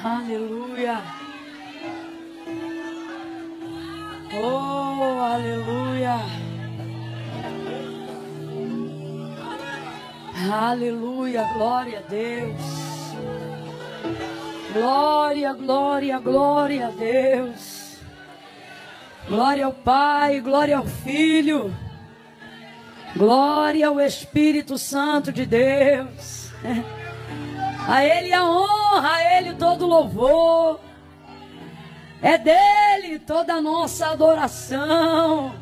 Aleluia. Oh, aleluia. Aleluia, glória a Deus. Glória, glória, glória a Deus. Glória ao Pai, glória ao Filho. Glória ao Espírito Santo de Deus. A Ele a honra, a Ele todo louvor. É dele toda a nossa adoração.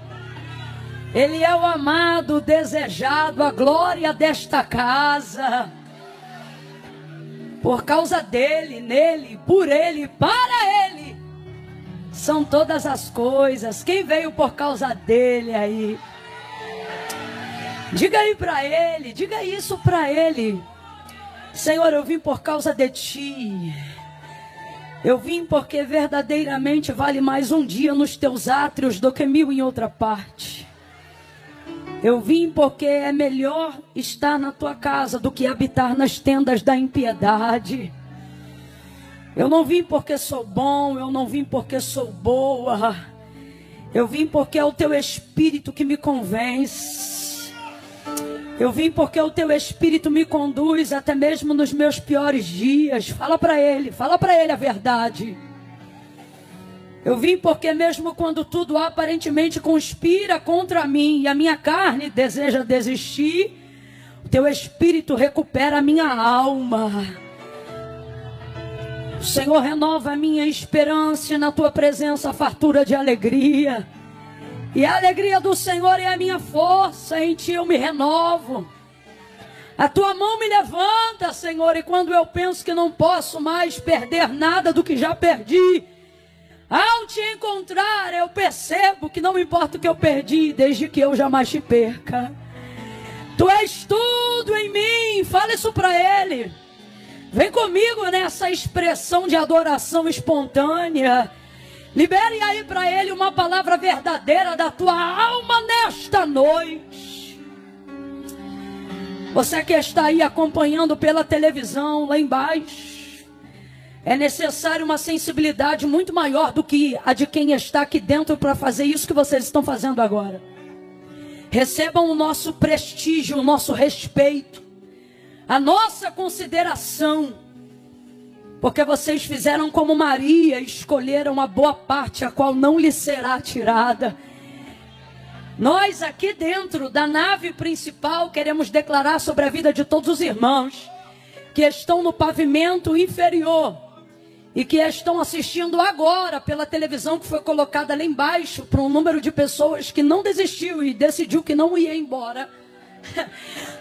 Ele é o amado, o desejado, a glória desta casa. Por causa dele, nele, por ele, para ele, são todas as coisas. Quem veio por causa dele aí? Diga aí para ele, diga isso para ele. Senhor, eu vim por causa de ti. Eu vim porque verdadeiramente vale mais um dia nos teus átrios do que 1000 em outra parte. Eu vim porque é melhor estar na tua casa do que habitar nas tendas da impiedade. Eu não vim porque sou bom, eu não vim porque sou boa. Eu vim porque é o teu Espírito que me convence. Eu vim porque o teu Espírito me conduz até mesmo nos meus piores dias. Fala para ele a verdade. Eu vim porque mesmo quando tudo aparentemente conspira contra mim e a minha carne deseja desistir, o teu Espírito recupera a minha alma. O Senhor renova a minha esperança e na tua presença a fartura de alegria. E a alegria do Senhor é a minha força, em ti eu me renovo. A tua mão me levanta, Senhor, e quando eu penso que não posso mais perder nada do que já perdi, ao te encontrar eu percebo que não importa o que eu perdi, desde que eu jamais te perca. Tu és tudo em mim, fala isso para ele. Vem comigo nessa expressão de adoração espontânea. Libere aí para ele uma palavra verdadeira da tua alma nesta noite. Você que está aí acompanhando pela televisão lá embaixo, é necessário uma sensibilidade muito maior do que a de quem está aqui dentro para fazer isso que vocês estão fazendo agora. Recebam o nosso prestígio, o nosso respeito, a nossa consideração, porque vocês fizeram como Maria, escolheram a boa parte, a qual não lhe será tirada. Nós aqui dentro da nave principal queremos declarar sobre a vida de todos os irmãos que estão no pavimento inferior e que estão assistindo agora pela televisão que foi colocada lá embaixo para um número de pessoas que não desistiu e decidiu que não ia embora.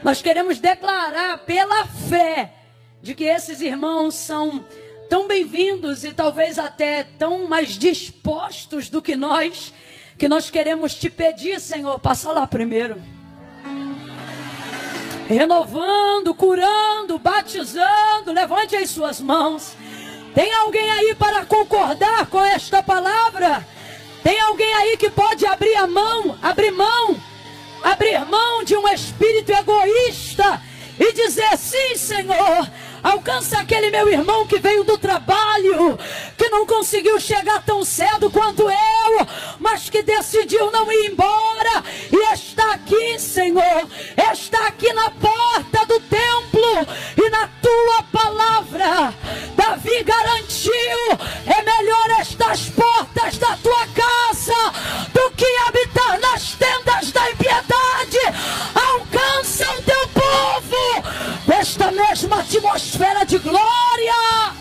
Nós queremos declarar pela fé de que esses irmãos são tão bem-vindos e talvez até tão mais dispostos do que nós queremos te pedir, Senhor, passa lá primeiro. Renovando, curando, batizando, levante as suas mãos. Tem alguém aí para concordar com esta palavra? Tem alguém aí que pode abrir mão de um espírito egoísta e dizer: sim, Senhor, alcança aquele meu irmão que veio do trabalho, que não conseguiu chegar tão cedo quanto eu, mas que decidiu não ir embora e está aqui, Senhor, está aqui na porta do templo e na tua palavra. Davi garantiu: é melhor estas portas da tua casa do que habitar nas tendas da impiedade. Alcança o teu povo nesta mesma atmosfera de glória.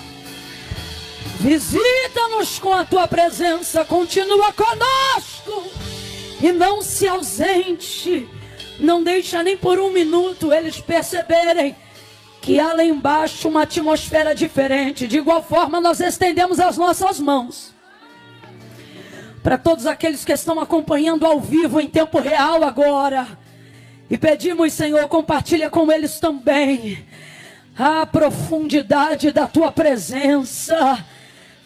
Visita-nos com a tua presença, continua conosco e não se ausente. Não deixa nem por um minuto eles perceberem que há lá embaixo uma atmosfera diferente. De igual forma, nós estendemos as nossas mãos para todos aqueles que estão acompanhando ao vivo, em tempo real agora, e pedimos: Senhor, compartilha com eles também a profundidade da tua presença,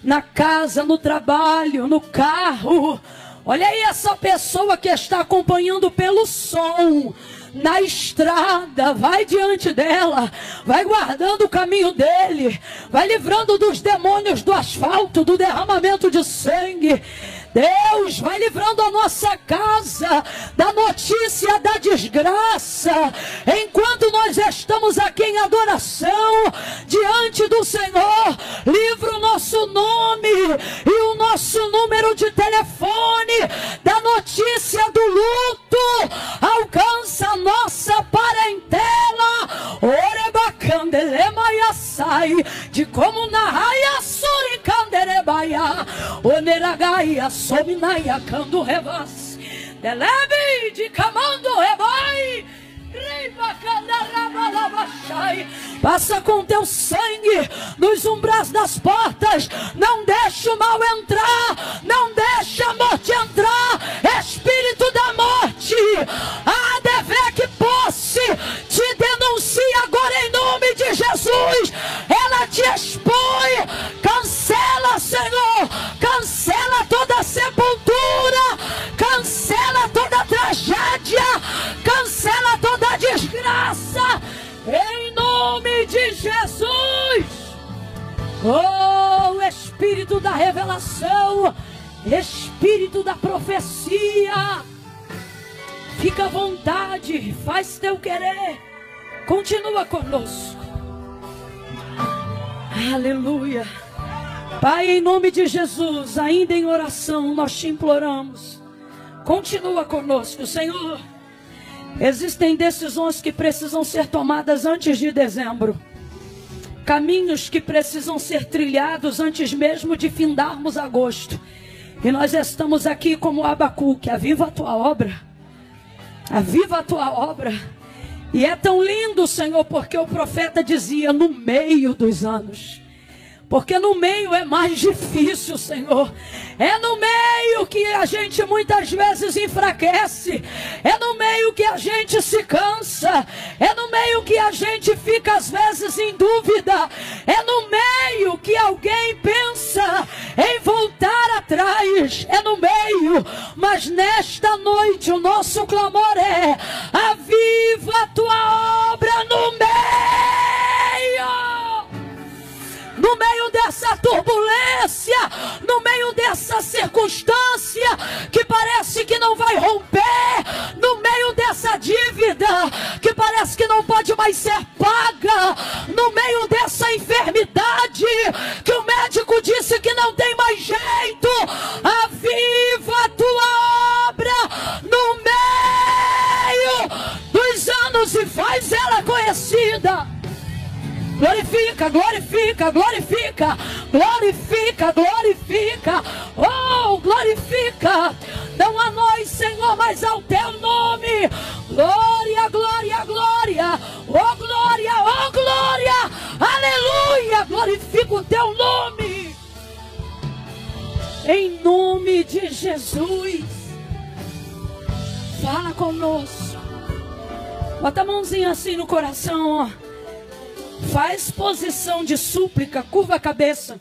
na casa, no trabalho, no carro, Olha aí essa pessoa que está acompanhando pelo som, na estrada, vai diante dela, vai guardando o caminho dele, vai livrando dos demônios do asfalto, do derramamento de sangue. Deus vai livrando a nossa casa da notícia da desgraça, enquanto nós estamos aqui em adoração diante do Senhor. Livra o nosso nome e o nosso número de telefone da notícia do luto, alcança a nossa parentela. Orebacandelemaiaçai, de como na raia suricanderebaia, oneragaia sominaia cando revas, delebe de camando rebai. Passa com teu sangue nos umbrais das portas. Não deixa o mal entrar, não deixa a morte entrar. Espírito da morte, a dever que posse, te denuncia agora em nome de Jesus. Ela te expõe. Cancela, Senhor, cancela toda sepultura, cancela toda tragédia, cancela toda desgraça, em nome de Jesus. Oh, Espírito da revelação, Espírito da profecia, fica à vontade, faz teu querer, continua conosco. Aleluia. Pai, em nome de Jesus, ainda em oração, nós te imploramos, continua conosco, Senhor. Existem decisões que precisam ser tomadas antes de dezembro. Caminhos que precisam ser trilhados antes mesmo de findarmos agosto. E nós estamos aqui como Abacuque. Aviva a tua obra. Aviva a tua obra. E é tão lindo, Senhor, porque o profeta dizia no meio dos anos. Porque no meio é mais difícil, Senhor. É no meio que a gente muitas vezes enfraquece. É no meio que a gente se cansa. É no meio que a gente fica às vezes em dúvida. É no meio que alguém pensa em voltar atrás. É no meio. Mas nesta noite o nosso clamor é: aviva a tua obra no meio. No meio dessa turbulência, no meio dessa circunstância que parece que não vai romper, no meio dessa dívida que parece que não pode mais ser paga, no meio dessa enfermidade que o médico disse que não tem mais jeito, aviva a tua obra no meio dos anos e faz ela conhecida. Glorifica, glorifica, glorifica, glorifica, glorifica, oh, glorifica, não a nós, Senhor, mas ao teu nome, glória, glória, glória, oh glória, oh glória, aleluia, glorifica o teu nome, em nome de Jesus, fala conosco, bota a mãozinha assim no coração, ó. Faz posição de súplica, curva a cabeça.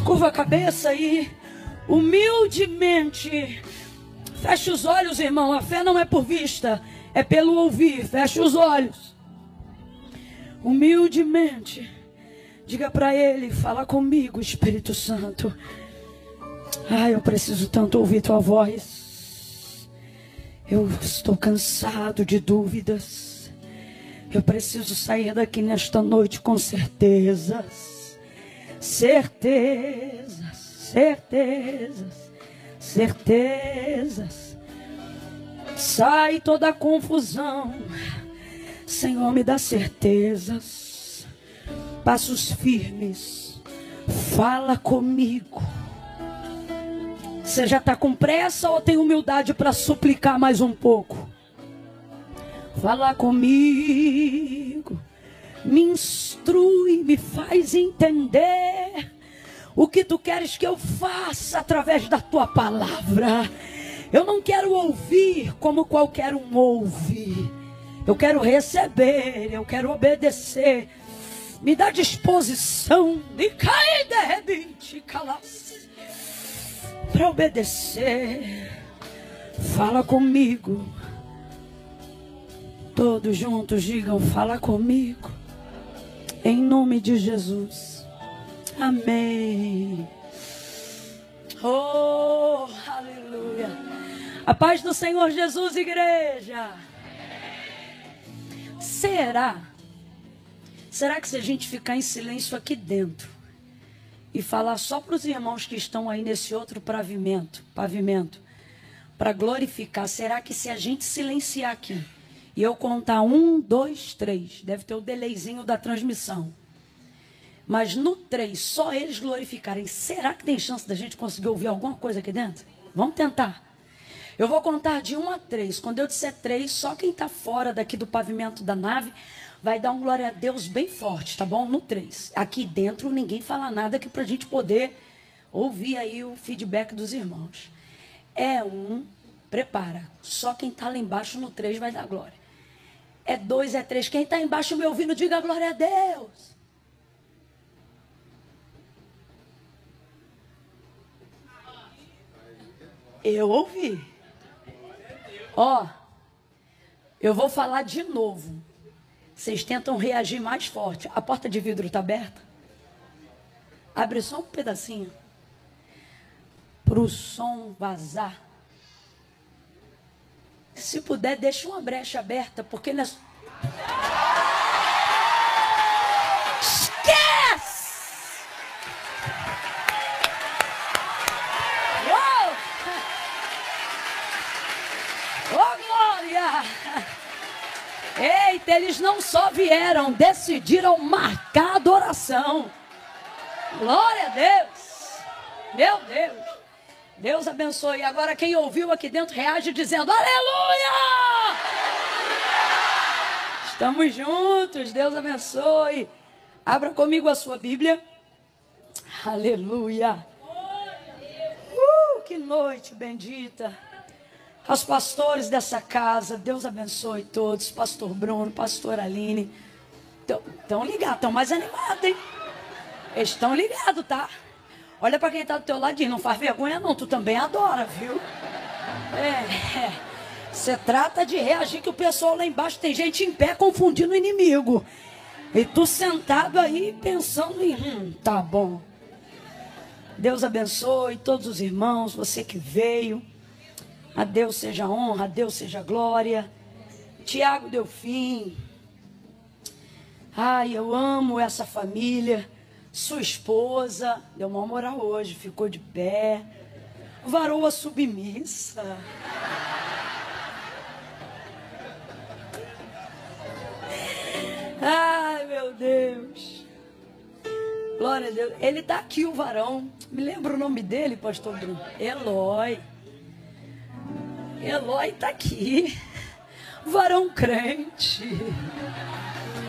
Curva a cabeça e humildemente fecha os olhos, irmão. A fé não é por vista, é pelo ouvir. Fecha os olhos. Humildemente diga para ele: fala comigo, Espírito Santo. Ai, eu preciso tanto ouvir tua voz. Eu estou cansado de dúvidas. Eu preciso sair daqui nesta noite com certezas. Certezas, certezas, certezas. Sai toda a confusão. Senhor, me dá certezas. Passos firmes. Fala comigo. Você já está com pressa ou tem humildade para suplicar mais um pouco? Fala comigo, me instrui, me faz entender o que tu queres que eu faça através da tua palavra. Eu não quero ouvir como qualquer um ouve. Eu quero receber, eu quero obedecer. Me dá disposição de cair de repente, calas, para obedecer. Fala comigo. Todos juntos digam: fala comigo. Em nome de Jesus. Amém. Oh, aleluia. A paz do Senhor Jesus, igreja. Será que se a gente ficar em silêncio aqui dentro e falar só para os irmãos que estão aí nesse outro pavimento, para glorificar, será que se a gente silenciar aqui e eu contar 1, 2, 3, deve ter o delayzinho da transmissão, mas no 3, só eles glorificarem, será que tem chance da gente conseguir ouvir alguma coisa aqui dentro? Vamos tentar. Eu vou contar de 1 a 3. Quando eu disser 3, só quem está fora daqui do pavimento da nave vai dar um glória a Deus bem forte, tá bom? No 3. Aqui dentro ninguém fala nada aqui para a gente poder ouvir aí o feedback dos irmãos. É 1, prepara. Só quem está lá embaixo no 3 vai dar glória. É 2, é 3. Quem está embaixo me ouvindo, diga glória a Deus. Eu ouvi. Ó, eu vou falar de novo. Vocês tentam reagir mais forte. A porta de vidro está aberta? Abre só um pedacinho. Para o som vazar. Se puder, deixa uma brecha aberta, porque nós... Esquece! Uou! Oh, glória! Eita, eles não só vieram, decidiram marcar a adoração. Glória a Deus. Meu Deus. Deus abençoe. Agora quem ouviu aqui dentro reage dizendo: aleluia! Estamos juntos. Deus abençoe. Abra comigo a sua Bíblia. Aleluia. Que noite bendita. Aos pastores dessa casa, Deus abençoe todos. Pastor Bruno, pastor Aline. Estão ligados, estão mais animados, hein? Eles estão ligados, tá? Olha para quem está do teu ladinho, não faz vergonha não, tu também adora, viu? Você trata de reagir que o pessoal lá embaixo tem gente em pé confundindo o inimigo. E tu sentado aí pensando em, tá bom. Deus abençoe todos os irmãos, você que veio. A Deus seja a honra, a Deus seja a glória. Tiago Delfim. Ai, eu amo essa família. Sua esposa, deu uma moral hoje, ficou de pé. Varoa submissa. Ai, meu Deus. Glória a Deus. Ele está aqui, o varão. Me lembra o nome dele, pastor Bruno? Eloy. Eloy está aqui. Varão crente.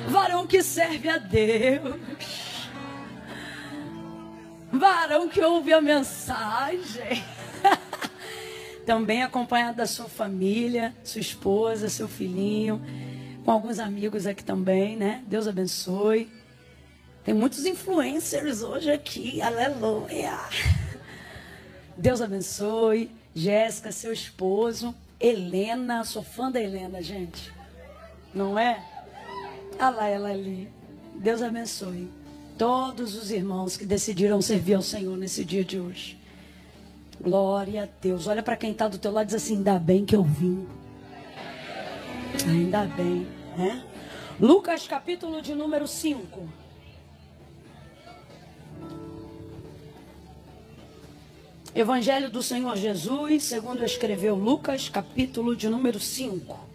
Varão que serve a Deus. Varão que ouve a mensagem. Também acompanhado da sua família, sua esposa, seu filhinho, com alguns amigos aqui também, né? Deus abençoe. Tem muitos influencers hoje aqui, aleluia. Deus abençoe. Jéssica, seu esposo. Helena, sou fã da Helena, gente. Não é? Olha lá ela ali. Deus abençoe todos os irmãos que decidiram servir ao Senhor nesse dia de hoje. Glória a Deus. Olha para quem está do teu lado e diz assim: ainda bem que eu vim. Ainda bem, né? Lucas capítulo de número 5. Evangelho do Senhor Jesus, segundo escreveu Lucas, capítulo de número 5.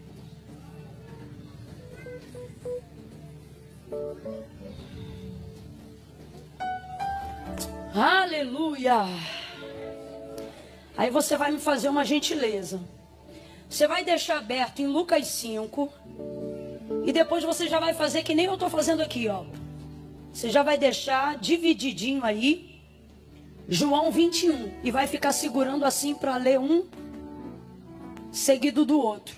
Aleluia! Aí você vai me fazer uma gentileza. Você vai deixar aberto em Lucas 5. E depois você já vai fazer que nem eu estou fazendo aqui, ó. Você já vai deixar divididinho aí João 21. E vai ficar segurando assim para ler um seguido do outro.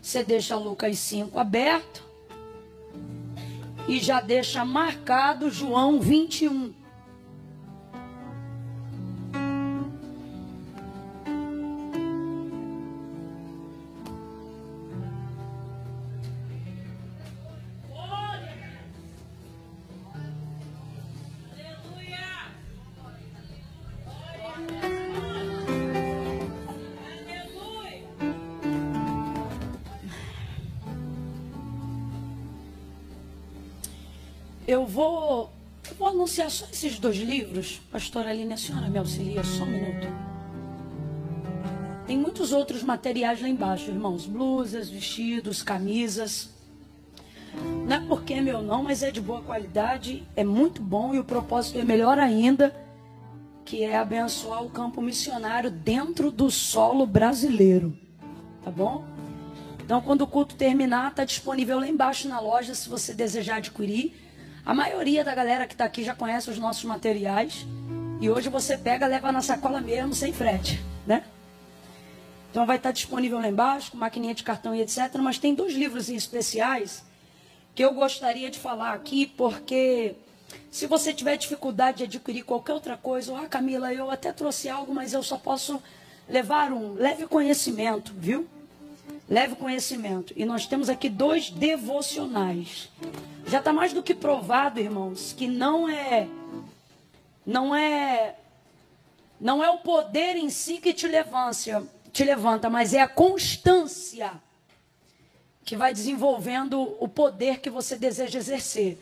Você deixa Lucas 5 aberto. e já deixa marcado João 21. Eu vou anunciar só esses 2 livros. Pastora Aline, a senhora me auxilia só um minuto. Tem muitos outros materiais lá embaixo, irmãos. Blusas, vestidos, camisas. Não é porque é meu não, mas é de boa qualidade. É muito bom e o propósito é melhor ainda, que é abençoar o campo missionário dentro do solo brasileiro. Tá bom? Então, quando o culto terminar, está disponível lá embaixo na loja, se você desejar adquirir. A maioria da galera que está aqui já conhece os nossos materiais. E hoje você pega, leva na sacola mesmo, sem frete, né? Então vai estar disponível lá embaixo, com maquininha de cartão e etc. Mas tem 2 livros especiais que eu gostaria de falar aqui, porque se você tiver dificuldade de adquirir qualquer outra coisa, Camila, eu até trouxe algo, mas eu só posso levar um. Leve conhecimento, viu? Leve conhecimento. E nós temos aqui 2 devocionais. Já está mais do que provado, irmãos, que não é o poder em si que te levanta, mas é a constância que vai desenvolvendo o poder que você deseja exercer.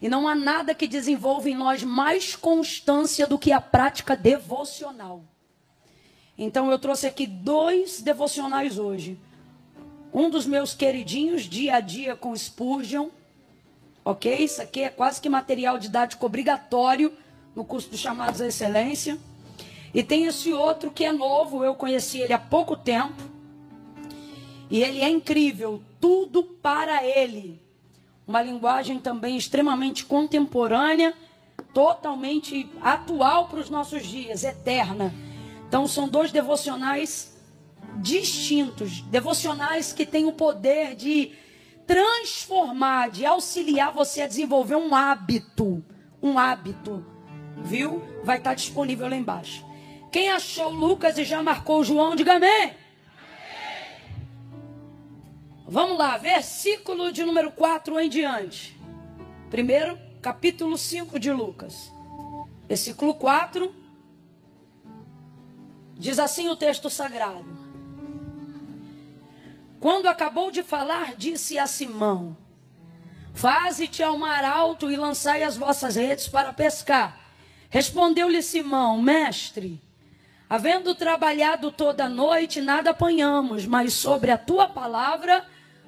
E não há nada que desenvolva em nós mais constância do que a prática devocional. Então eu trouxe aqui 2 devocionais hoje. Um dos meus queridinhos, Dia a Dia com Spurgeon. Ok? Isso aqui é quase que material didático obrigatório no curso dos Chamados à Excelência. E tem esse outro que é novo, eu conheci ele há pouco tempo. E ele é incrível, Tudo para Ele. Uma linguagem também extremamente contemporânea, totalmente atual para os nossos dias, eterna. Então são 2 devocionais distintos, devocionais que têm o poder de transformar, de auxiliar você a desenvolver um hábito, viu? Vai estar disponível lá embaixo. Quem achou Lucas e já marcou João, diga amém. Vamos lá, versículo de número 4 em diante. Primeiro, capítulo 5 de Lucas. Versículo 4. Diz assim o texto sagrado. Quando acabou de falar, disse a Simão: Faze-te ao mar alto e lançai as vossas redes para pescar. Respondeu-lhe Simão: Mestre, havendo trabalhado toda a noite, nada apanhamos, mas sobre a tua palavra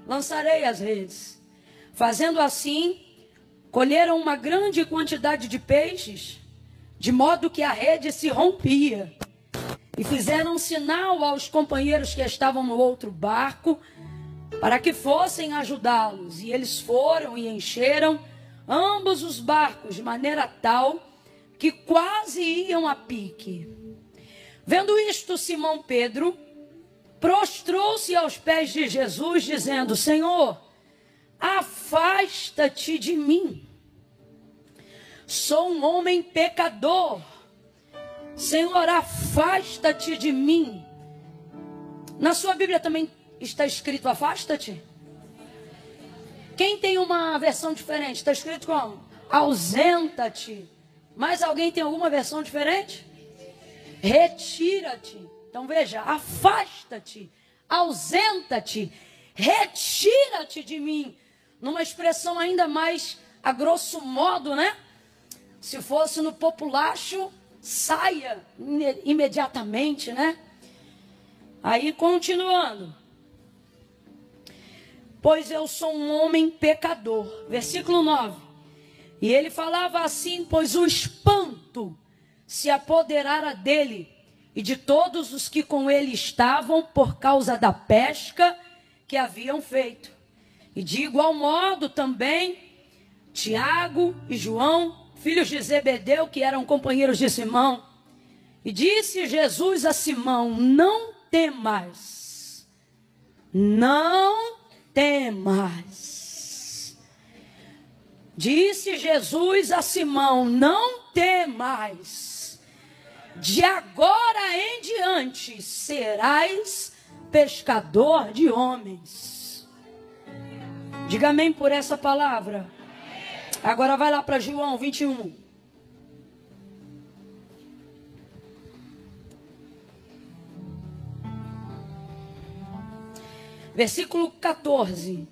lançarei as redes. Fazendo assim, colheram uma grande quantidade de peixes, de modo que a rede se rompia. E fizeram um sinal aos companheiros que estavam no outro barco, para que fossem ajudá-los. E eles foram e encheram ambos os barcos, de maneira tal que quase iam a pique. Vendo isto, Simão Pedro prostrou-se aos pés de Jesus, dizendo: Senhor, afasta-te de mim. Sou um homem pecador. Senhor, afasta-te de mim. Na sua Bíblia também está escrito afasta-te? Quem tem uma versão diferente? Está escrito como? Ausenta-te. Mas alguém tem alguma versão diferente? Retira-te. Então veja, afasta-te, ausenta-te, retira-te de mim. Numa expressão ainda mais a grosso modo, né? Se fosse no populacho, saia imediatamente, né? Aí continuando. Pois eu sou um homem pecador. Versículo 9. E ele falava assim, pois o espanto se apoderara dele e de todos os que com ele estavam por causa da pesca que haviam feito. E de igual modo também Tiago e João, filhos de Zebedeu, que eram companheiros de Simão. E disse Jesus a Simão: não temas, não temas. Disse Jesus a Simão: não temas, de agora em diante serás pescador de homens. Diga amém por essa palavra. Agora vai lá para João 21. Versículo 14.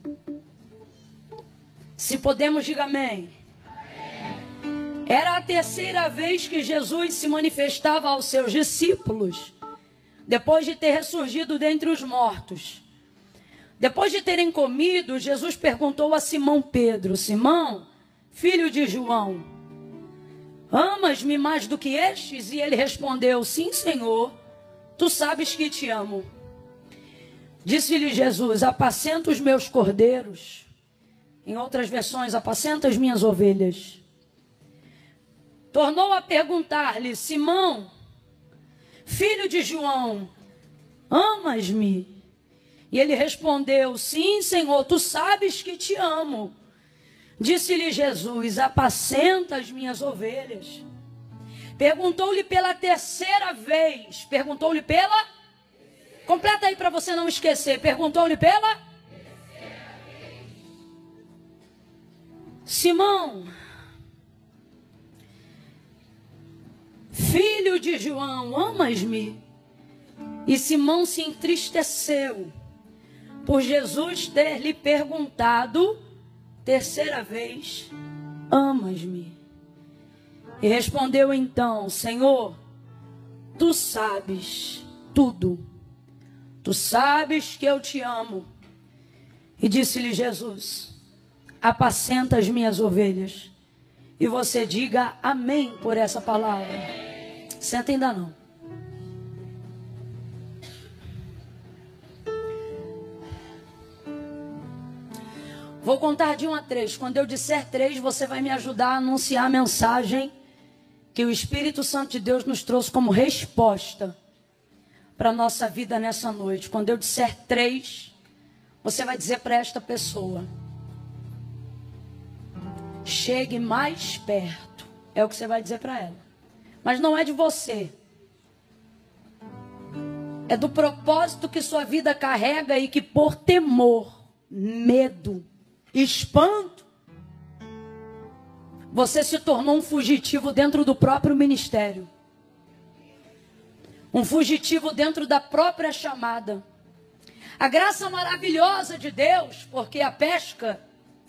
Se podemos, diga amém. Era a terceira vez que Jesus se manifestava aos seus discípulos, depois de ter ressurgido dentre os mortos. Depois de terem comido, Jesus perguntou a Simão Pedro: Simão, filho de João, amas-me mais do que estes? E ele respondeu: sim, Senhor, tu sabes que te amo. Disse-lhe Jesus: apacenta os meus cordeiros. Em outras versões, apacenta as minhas ovelhas. Tornou a perguntar-lhe: Simão, filho de João, amas-me? E ele respondeu: sim, Senhor, tu sabes que te amo. Disse-lhe Jesus: apacenta as minhas ovelhas. Perguntou-lhe pela terceira vez. Perguntou-lhe pela... Completa aí para você não esquecer. Perguntou-lhe pela... Simão, filho de João, amas-me? E Simão se entristeceu por Jesus ter lhe perguntado terceira vez: amas-me? E respondeu então: Senhor, tu sabes tudo, tu sabes que eu te amo. E disse-lhe Jesus: apacenta as minhas ovelhas. E você diga amém por essa palavra. Senta ainda não. Vou contar de 1 a 3. Quando eu disser 3, você vai me ajudar a anunciar a mensagem que o Espírito Santo de Deus nos trouxe como resposta para a nossa vida nessa noite. Quando eu disser 3, você vai dizer para esta pessoa: chegue mais perto. É o que você vai dizer para ela. Mas não é de você. É do propósito que sua vida carrega e que por temor, medo, espanto, você se tornou um fugitivo dentro do próprio ministério. Um fugitivo dentro da própria chamada. A graça maravilhosa de Deus, porque a pesca...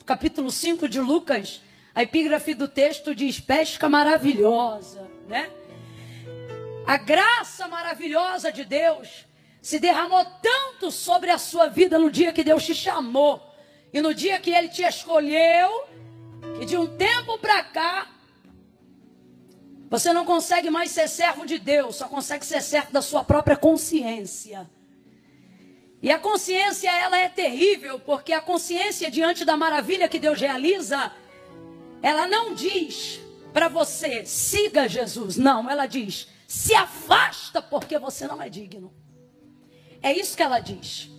Capítulo 5 de Lucas, a epígrafe do texto diz: pesca maravilhosa, né? A graça maravilhosa de Deus se derramou tanto sobre a sua vida no dia que Deus te chamou e no dia que Ele te escolheu, que de um tempo para cá você não consegue mais ser servo de Deus, só consegue ser servo da sua própria consciência. E a consciência, ela é terrível, porque a consciência diante da maravilha que Deus realiza, ela não diz para você: siga Jesus. Não, ela diz: se afasta porque você não é digno. É isso que ela diz.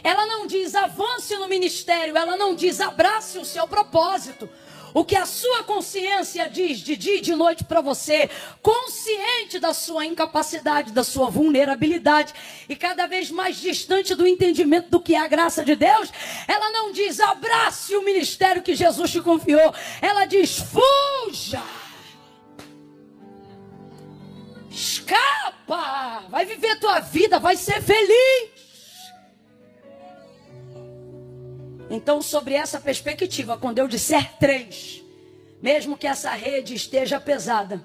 Ela não diz: avance no ministério. Ela não diz: abrace o seu propósito. O que a sua consciência diz de dia e de noite para você, consciente da sua incapacidade, da sua vulnerabilidade e cada vez mais distante do entendimento do que é a graça de Deus, ela não diz: abrace o ministério que Jesus te confiou. Ela diz: fuja, escapa, vai viver tua vida, vai ser feliz. Então, sobre essa perspectiva, quando eu disser 3, mesmo que essa rede esteja pesada,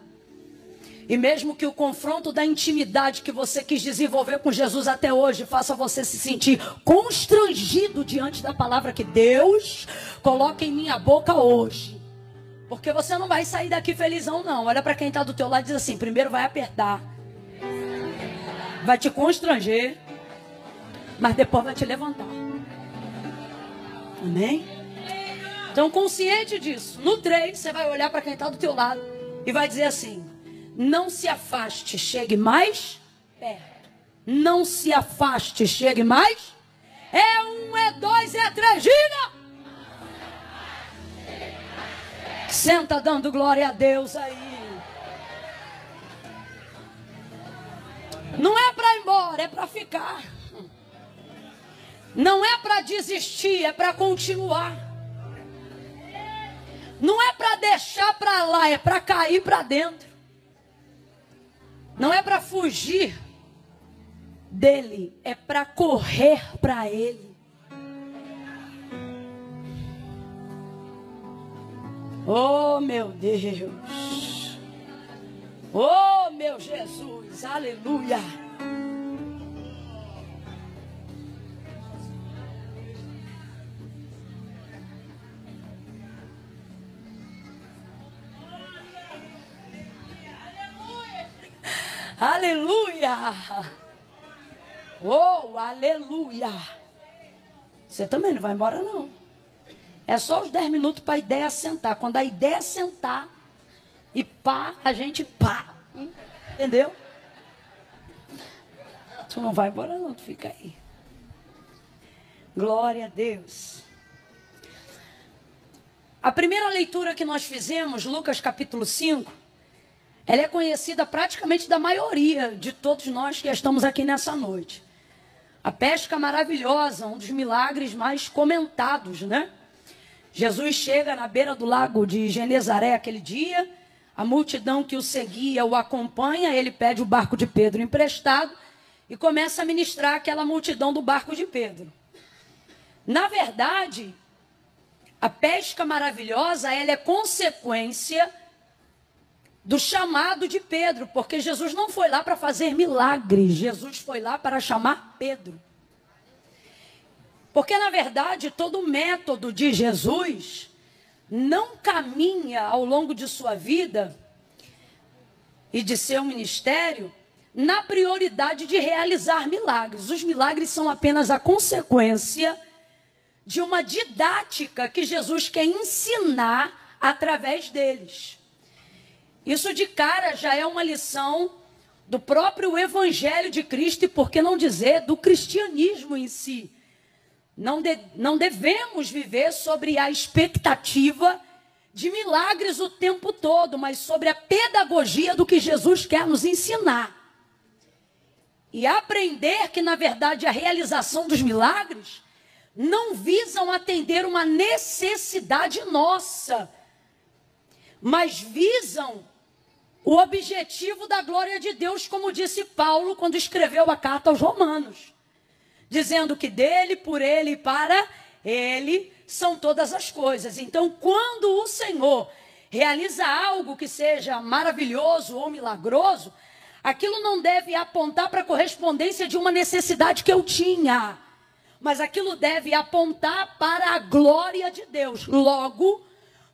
e mesmo que o confronto da intimidade que você quis desenvolver com Jesus até hoje faça você se sentir constrangido diante da palavra que Deus coloca em minha boca hoje, porque você não vai sair daqui felizão não. Olha para quem está do teu lado e diz assim: primeiro vai apertar, vai te constranger, mas depois vai te levantar. Amém? Então, consciente disso, no 3, você vai olhar para quem está do teu lado e vai dizer assim: não se afaste, chegue mais perto. Não se afaste, chegue mais. É 1, é 2, é 3, diga! Senta dando glória a Deus aí. Não é para ir embora, é para ficar. Não é para desistir, é para continuar. Não é para deixar para lá, é para cair para dentro. Não é para fugir dele, é para correr para ele. Oh, meu Deus. Oh, meu Jesus. Aleluia. Aleluia. Oh, aleluia. Você também não vai embora, não. É só os 10 minutos para a ideia sentar. Quando a ideia sentar, e pá, a gente pá. Entendeu? Tu não vai embora, não. Tu fica aí. Glória a Deus. A primeira leitura que nós fizemos, Lucas capítulo 5, ela é conhecida praticamente da maioria de todos nós que estamos aqui nessa noite. A pesca maravilhosa, um dos milagres mais comentados, né? Jesus chega na beira do lago de Genezaré aquele dia, a multidão que o seguia o acompanha, ele pede o barco de Pedro emprestado e começa a ministrar aquela multidão do barco de Pedro. Na verdade, a pesca maravilhosa, ela é consequência do chamado de Pedro, porque Jesus não foi lá para fazer milagres, Jesus foi lá para chamar Pedro. Porque, na verdade, todo o método de Jesus não caminha ao longo de sua vida e de seu ministério na prioridade de realizar milagres. Os milagres são apenas a consequência de uma didática que Jesus quer ensinar através deles. Isso de cara já é uma lição do próprio Evangelho de Cristo e, por que não dizer, do cristianismo em si. Não devemos viver sobre a expectativa de milagres o tempo todo, mas sobre a pedagogia do que Jesus quer nos ensinar. E aprender que, na verdade, a realização dos milagres não visam atender uma necessidade nossa, mas visam o objetivo da glória de Deus, como disse Paulo quando escreveu a carta aos Romanos. Dizendo que dele, por ele e para ele são todas as coisas. Então, quando o Senhor realiza algo que seja maravilhoso ou milagroso, aquilo não deve apontar para a correspondência de uma necessidade que eu tinha, mas aquilo deve apontar para a glória de Deus. Logo,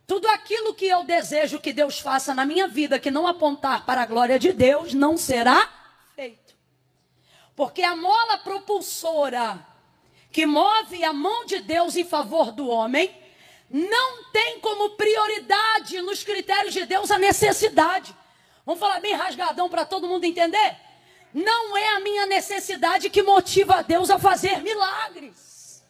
tudo aquilo que eu desejo que Deus faça na minha vida, que não apontar para a glória de Deus, não será feito. Porque a mola propulsora que move a mão de Deus em favor do homem não tem como prioridade nos critérios de Deus a necessidade. Vamos falar bem rasgadão para todo mundo entender? Não é a minha necessidade que motiva a Deus a fazer milagres.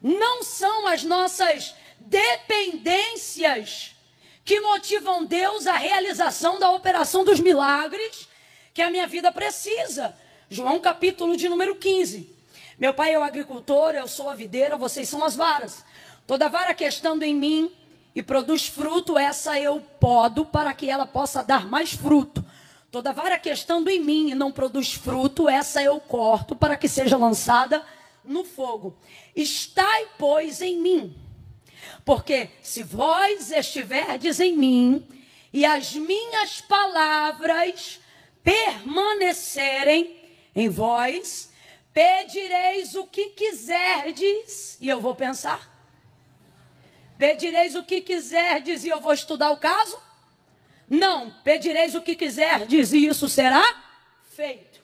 Não são as nossas dependências que motivam Deus à realização da operação dos milagres que a minha vida precisa. João capítulo de número 15. Meu pai é o agricultor, eu sou a videira, vocês são as varas. Toda vara que estando em mim e produz fruto, essa eu podo para que ela possa dar mais fruto. Toda vara que estando em mim e não produz fruto, essa eu corto para que seja lançada no fogo. Estai, pois, em mim. Porque se vós estiverdes em mim e as minhas palavras permanecerem em vós, pedireis o que quiserdes, e eu vou pensar. Pedireis o que quiserdes e eu vou estudar o caso? Não, pedireis o que quiserdes e isso será feito.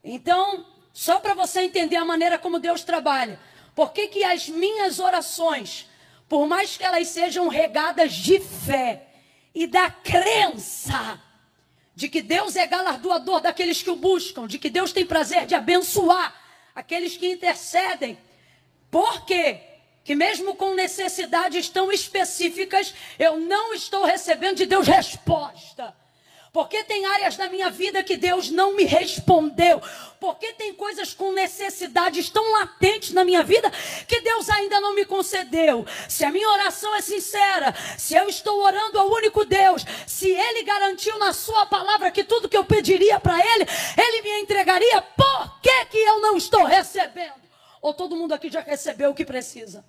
Então, só para você entender a maneira como Deus trabalha, por que as minhas orações, por mais que elas sejam regadas de fé e da crença, de que Deus é galardoador daqueles que o buscam, de que Deus tem prazer de abençoar aqueles que intercedem. Por quê? que mesmo com necessidades tão específicas, eu não estou recebendo de Deus resposta. Porque tem áreas da minha vida que Deus não me respondeu. Porque tem coisas com necessidades tão latentes na minha vida que Deus ainda não me concedeu. Se a minha oração é sincera, se eu estou orando ao único Deus, se Ele garantiu na sua palavra que tudo que eu pediria para Ele, Ele me entregaria, por que que eu não estou recebendo? Ou todo mundo aqui já recebeu o que precisa?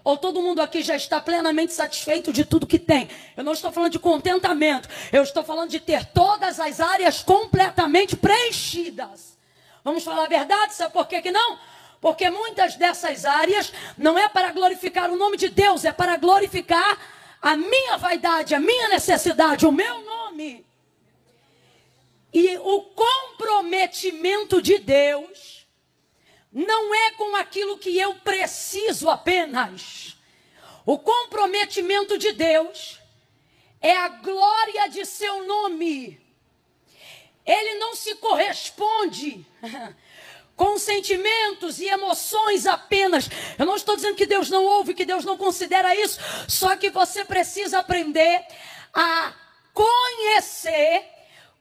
Ou todo mundo aqui já está plenamente satisfeito de tudo que tem? Eu não estou falando de contentamento. Eu estou falando de ter todas as áreas completamente preenchidas. Vamos falar a verdade? Sabe por que não? Porque muitas dessas áreas não é para glorificar o nome de Deus. É para glorificar a minha vaidade, a minha necessidade, o meu nome. E o comprometimento de Deus não é com aquilo que eu preciso apenas. O comprometimento de Deus é a glória de seu nome. Ele não se corresponde com sentimentos e emoções apenas. Eu não estou dizendo que Deus não ouve, que Deus não considera isso. Só que você precisa aprender a conhecer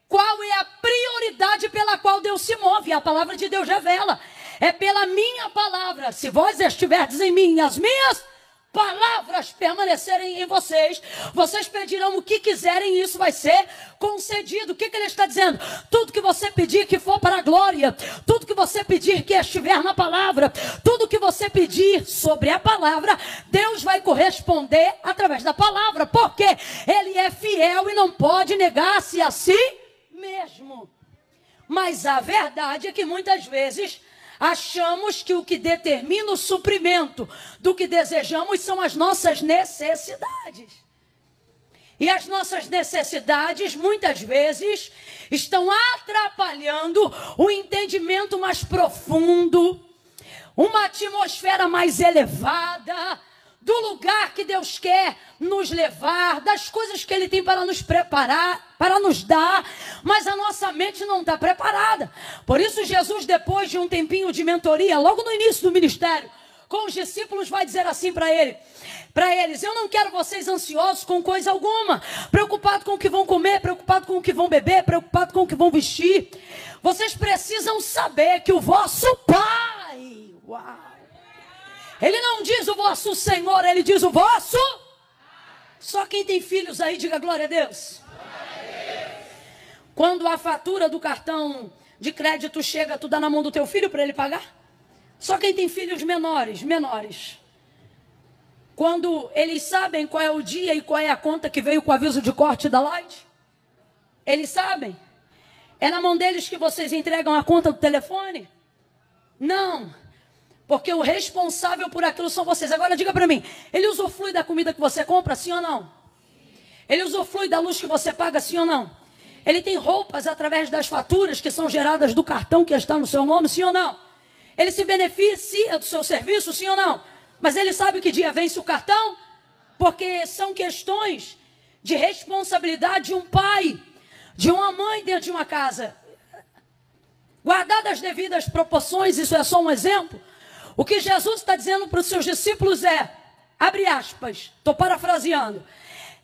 qual é a prioridade pela qual Deus se move. A palavra de Deus revela. É pela minha palavra. Se vós estiverdes em mim, as minhas palavras permanecerem em vocês, vocês pedirão o que quiserem e isso vai ser concedido. O que ele está dizendo? Tudo que você pedir que for para a glória, tudo que você pedir que estiver na palavra, tudo que você pedir sobre a palavra, Deus vai corresponder através da palavra, porque Ele é fiel e não pode negar-se a si mesmo. Mas a verdade é que muitas vezes achamos que o que determina o suprimento do que desejamos são as nossas necessidades. E as nossas necessidades, muitas vezes, estão atrapalhando o entendimento mais profundo, uma atmosfera mais elevada, do lugar que Deus quer nos levar, das coisas que Ele tem para nos preparar, para nos dar, mas a nossa mente não está preparada. Por isso Jesus, depois de um tempinho de mentoria, logo no início do ministério, com os discípulos, vai dizer assim para eles: eu não quero vocês ansiosos com coisa alguma, preocupados com o que vão comer, preocupados com o que vão beber, preocupados com o que vão vestir. Vocês precisam saber que o vosso Pai, Ele não diz o vosso Senhor, Ele diz o vosso. Só quem tem filhos aí, diga glória a Deus. Quando a fatura do cartão de crédito chega, tu dá na mão do teu filho para ele pagar? Só quem tem filhos menores. Quando eles sabem qual é o dia e qual é a conta que veio com o aviso de corte da Light, eles sabem? É na mão deles que vocês entregam a conta do telefone? Não. Porque o responsável por aquilo são vocês. Agora diga para mim, ele usufrui da comida que você compra, sim ou não? Ele usufrui da luz que você paga, sim ou não? Ele tem roupas através das faturas que são geradas do cartão que está no seu nome, sim ou não? Ele se beneficia do seu serviço, sim ou não? Mas ele sabe que dia vence o cartão? Porque são questões de responsabilidade de um pai, de uma mãe dentro de uma casa. Guardadas as devidas proporções, isso é só um exemplo. O que Jesus está dizendo para os seus discípulos é, abre aspas, estou parafraseando,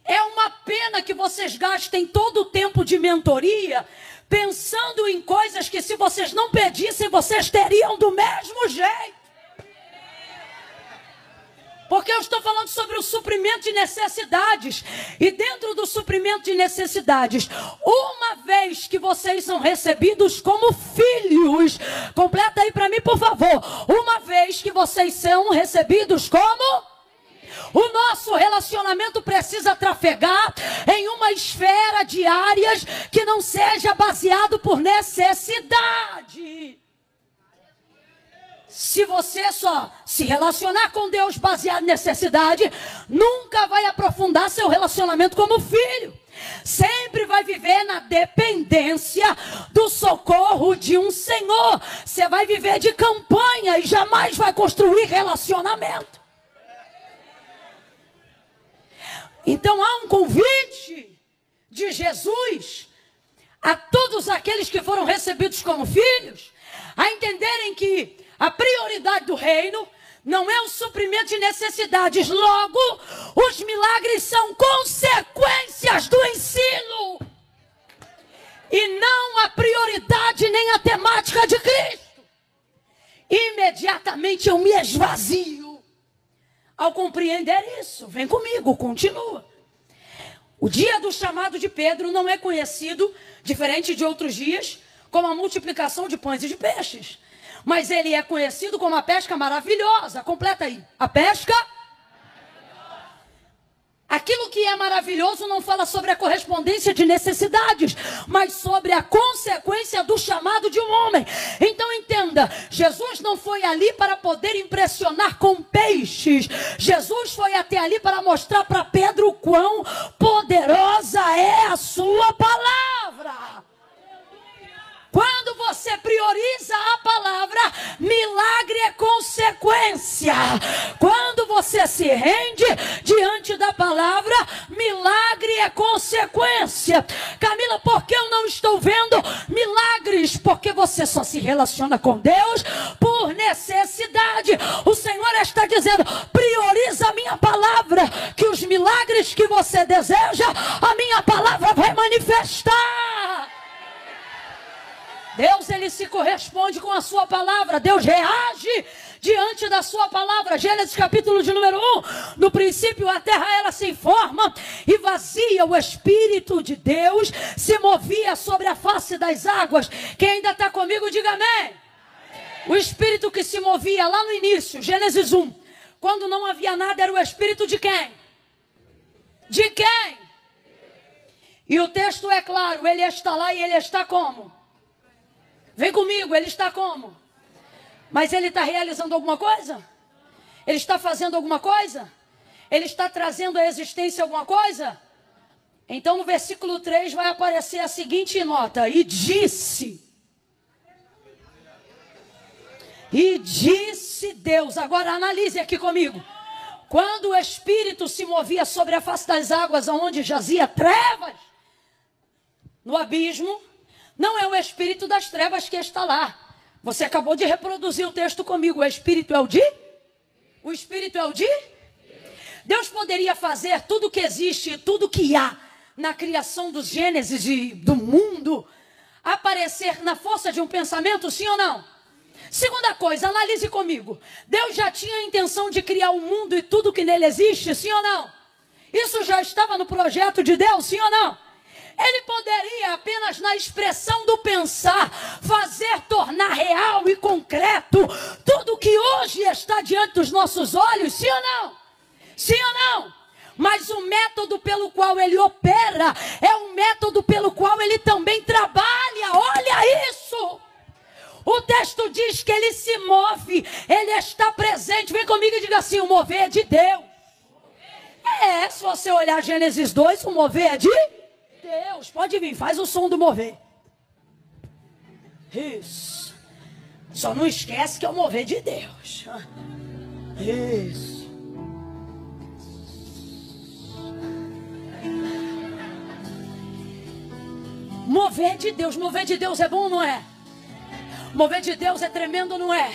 é uma pena que vocês gastem todo o tempo de mentoria pensando em coisas que se vocês não pedissem, vocês teriam do mesmo jeito. Porque eu estou falando sobre o suprimento de necessidades. E dentro do suprimento de necessidades, uma vez que vocês são recebidos como filhos, completa aí para mim, por favor. Uma vez que vocês são recebidos como... O nosso relacionamento precisa trafegar em uma esfera de áreas que não seja baseado por necessidade. Se você só se relacionar com Deus baseado em necessidade, nunca vai aprofundar seu relacionamento como filho. Sempre vai viver na dependência do socorro de um Senhor. Você vai viver de campanha e jamais vai construir relacionamento. Então há um convite de Jesus a todos aqueles que foram recebidos como filhos, a entenderem que a prioridade do reino não é o suprimento de necessidades. Logo, os milagres são consequências do ensino. E não a prioridade nem a temática de Cristo. Imediatamente eu me esvazio. Ao compreender isso, vem comigo, continua. O dia do chamado de Pedro não é conhecido, diferente de outros dias, como a multiplicação de pães e de peixes. Mas ele é conhecido como a pesca maravilhosa. Completa aí. A pesca maravilhosa. Aquilo que é maravilhoso não fala sobre a correspondência de necessidades, mas sobre a consequência do chamado de um homem. Então entenda, Jesus não foi ali para poder impressionar com peixes. Jesus foi até ali para mostrar para Pedro o quão poderosa é a sua palavra. Quando você prioriza a palavra, milagre é consequência. Quando você se rende diante da palavra, milagre é consequência. Camila, por que eu não estou vendo milagres? Porque você só se relaciona com Deus por necessidade. O Senhor está dizendo, prioriza a minha palavra, que os milagres que você deseja, a minha palavra vai manifestar. Deus, ele se corresponde com a sua palavra. Deus reage diante da sua palavra. Gênesis capítulo de número 1. No princípio a terra ela se forma e vazia. O Espírito de Deus se movia sobre a face das águas. Quem ainda está comigo, diga amém. O Espírito que se movia lá no início, Gênesis 1. Quando não havia nada, era o Espírito de quem? De quem? E o texto é claro, ele está lá e ele está como? Vem comigo, ele está como? Mas ele está realizando alguma coisa? Ele está fazendo alguma coisa? Ele está trazendo à existência alguma coisa? Então no versículo 3 vai aparecer a seguinte nota. E disse Deus. Agora analise aqui comigo. Quando o Espírito se movia sobre a face das águas, onde jazia trevas, no abismo, não é o espírito das trevas que está lá. Você acabou de reproduzir o texto comigo. O espírito é o de? O espírito é o de? Deus poderia fazer tudo que existe, tudo que há na criação dos Gênesis e do mundo, aparecer na força de um pensamento, sim ou não? Segunda coisa, analise comigo. Deus já tinha a intenção de criar o mundo e tudo que nele existe, sim ou não? Isso já estava no projeto de Deus, sim ou não? Ele poderia apenas na expressão do pensar, fazer tornar real e concreto tudo que hoje está diante dos nossos olhos, sim ou não? Sim ou não? Mas o método pelo qual ele opera é um método pelo qual ele também trabalha. Olha isso! O texto diz que ele se move, ele está presente. Vem comigo e diga assim, o mover é de Deus. Se você olhar Gênesis 2, o mover é de Deus. Pode vir, faz o som do mover. Isso. Só não esquece que é o mover de Deus. Isso. Mover de Deus. Mover de Deus é bom ou não é? Mover de Deus é tremendo ou não é?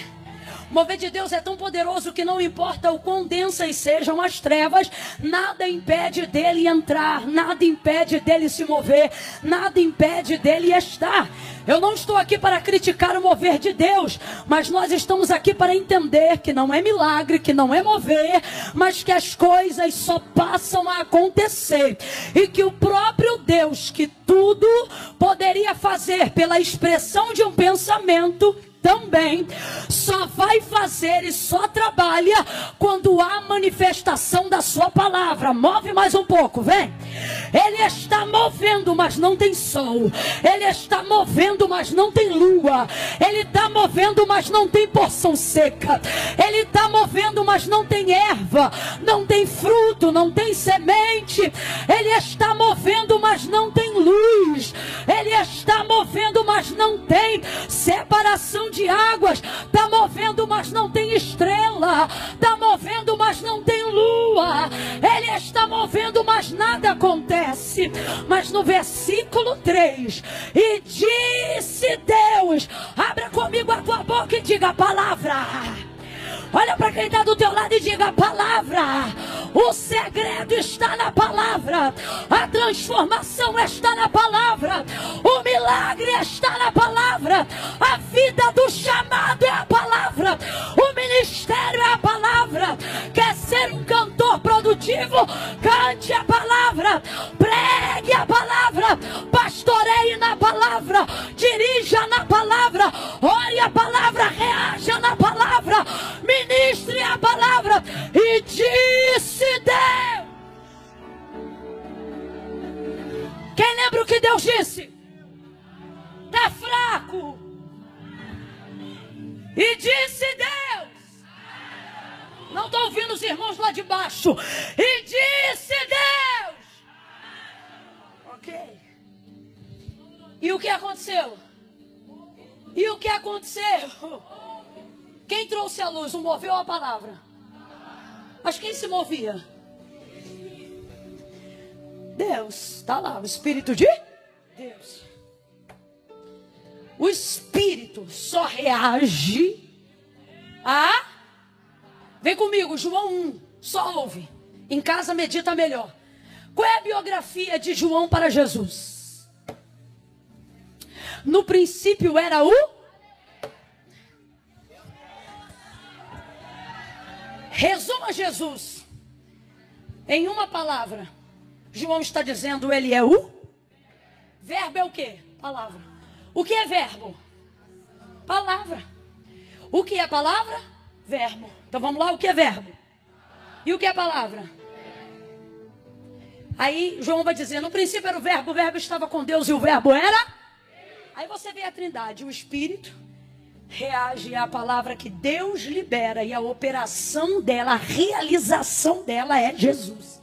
Mover de Deus é tão poderoso que não importa o quão densas sejam as trevas, nada impede dele entrar, nada impede dele se mover, nada impede dele estar. Eu não estou aqui para criticar o mover de Deus, mas nós estamos aqui para entender que não é milagre, que não é mover, mas que as coisas só passam a acontecer. E que o próprio Deus, que tudo poderia fazer pela expressão de um pensamento, também só vai fazer e só trabalha quando há manifestação da sua palavra. Move mais um pouco, vem. Ele está movendo, mas não tem sol. Ele está movendo, mas não tem lua. Ele está movendo, mas não tem porção seca. Ele está movendo, mas não tem erva, não tem fruto, não tem semente. Ele está movendo, mas não tem luz. Ele está movendo, mas não tem separação de águas. Está movendo, mas não tem estrela. Está movendo, mas não tem lua. Ele está movendo, mas nada acontece. Mas no versículo 3, e disse Deus, abra comigo a tua boca e diga a palavra. Olha para quem está do teu lado e diga: a palavra. O segredo está na palavra. A transformação está na palavra. O milagre está na palavra. A vida do chamado é a palavra. O ministério é a palavra. Quer ser um cantor produtivo? Cante a palavra. Pregue a palavra. Pastoreie na palavra. Dirija na palavra. Ore a palavra. Reaja na palavra. Ministre a palavra. E disse Deus. Quem lembra o que Deus disse? Está fraco. E disse Deus. Não estou ouvindo os irmãos lá de baixo. E disse Deus. Ok. E o que aconteceu? E o que aconteceu? Quem trouxe a luz? O moveu a palavra? Mas quem se movia? Deus. Está lá, o Espírito de Deus. O Espírito só reage a... Vem comigo, João 1. Só ouve. Em casa medita melhor. Qual é a biografia de João para Jesus? No princípio era o... Resuma Jesus em uma palavra. João está dizendo: ele é o... Verbo é o quê? Palavra. O que é verbo? Palavra. O que é palavra? Verbo. Então vamos lá, o que é verbo? E o que é palavra? Aí João vai dizer: no princípio era o verbo estava com Deus e o verbo era... Aí você vê a Trindade, o Espírito reage à palavra que Deus libera, e a operação dela, a realização dela é Jesus.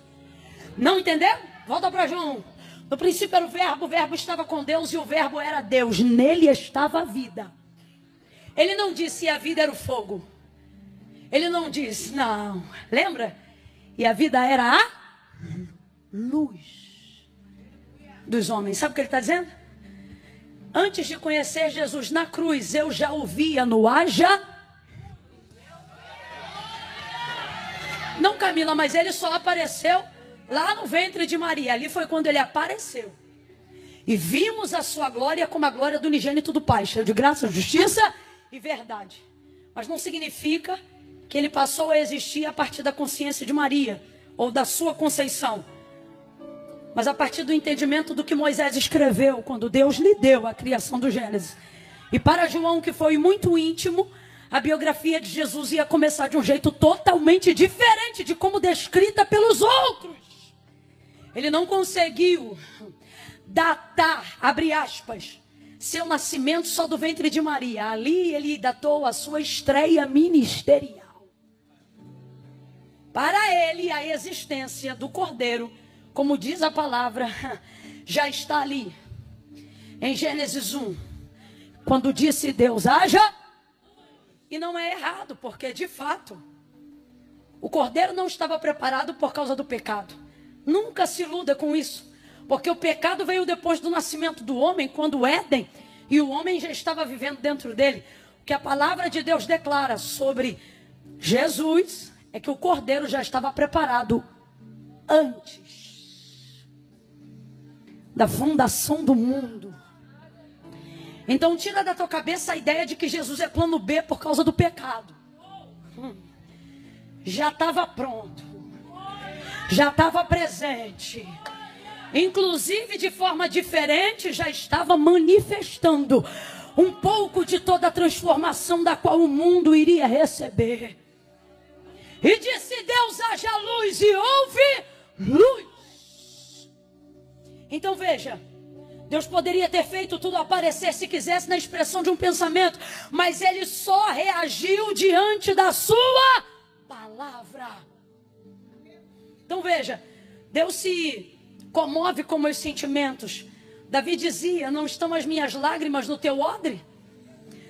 Não entendeu? Volta para João. No princípio era o verbo estava com Deus e o verbo era Deus, nele estava a vida. Ele não disse a vida era o fogo. Ele não disse, não, lembra? E a vida era a luz dos homens. Sabe o que ele está dizendo? Antes de conhecer Jesus na cruz, eu já o via no haja. Não, Camila, mas ele só apareceu lá no ventre de Maria. Ali foi quando ele apareceu. E vimos a sua glória como a glória do unigênito do Pai, cheio de graça, justiça e verdade. Mas não significa que ele passou a existir a partir da consciência de Maria, ou da sua conceição. Mas a partir do entendimento do que Moisés escreveu, quando Deus lhe deu a criação do Gênesis. E para João, que foi muito íntimo, a biografia de Jesus ia começar de um jeito totalmente diferente de como descrita pelos outros. Ele não conseguiu datar, abre aspas, seu nascimento só do ventre de Maria. Ali ele datou a sua estreia ministerial. Para ele, a existência do Cordeiro, como diz a palavra, já está ali. Em Gênesis 1. Quando disse Deus, haja. E não é errado, porque de fato, o Cordeiro não estava preparado por causa do pecado. Nunca se iluda com isso. Porque o pecado veio depois do nascimento do homem, quando o Éden, e o homem já estava vivendo dentro dele. O que a palavra de Deus declara sobre Jesus é que o Cordeiro já estava preparado antes da fundação do mundo. Então tira da tua cabeça a ideia de que Jesus é plano B por causa do pecado. Já estava pronto. Já estava presente. Inclusive de forma diferente, já estava manifestando um pouco de toda a transformação da qual o mundo iria receber. E disse Deus, haja luz, e houve luz. Então veja, Deus poderia ter feito tudo aparecer se quisesse na expressão de um pensamento, mas ele só reagiu diante da sua palavra. Então veja, Deus se comove com meus sentimentos. Davi dizia, não estão as minhas lágrimas no teu odre?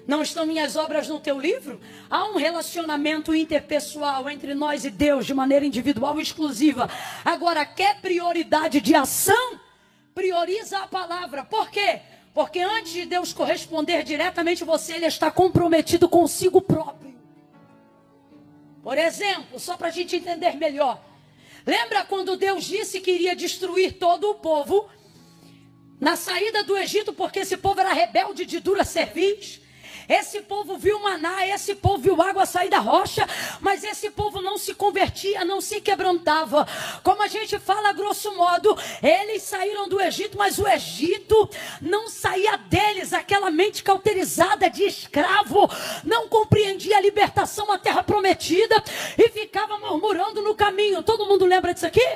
Não estão minhas obras no teu livro? Há um relacionamento interpessoal entre nós e Deus de maneira individual e exclusiva. Agora, quer prioridade de ação? Prioriza a palavra. Por quê? Porque antes de Deus corresponder diretamente a você, Ele está comprometido consigo próprio. Por exemplo, só para a gente entender melhor. Lembra quando Deus disse que iria destruir todo o povo na saída do Egito, porque esse povo era rebelde de dura cerviz? Esse povo viu maná, esse povo viu água sair da rocha, mas esse povo não se convertia, não se quebrantava. Como a gente fala grosso modo, eles saíram do Egito, mas o Egito não saía deles. Aquela mente cauterizada de escravo não compreendia a libertação, a terra prometida, e ficava murmurando no caminho. Todo mundo lembra disso aqui?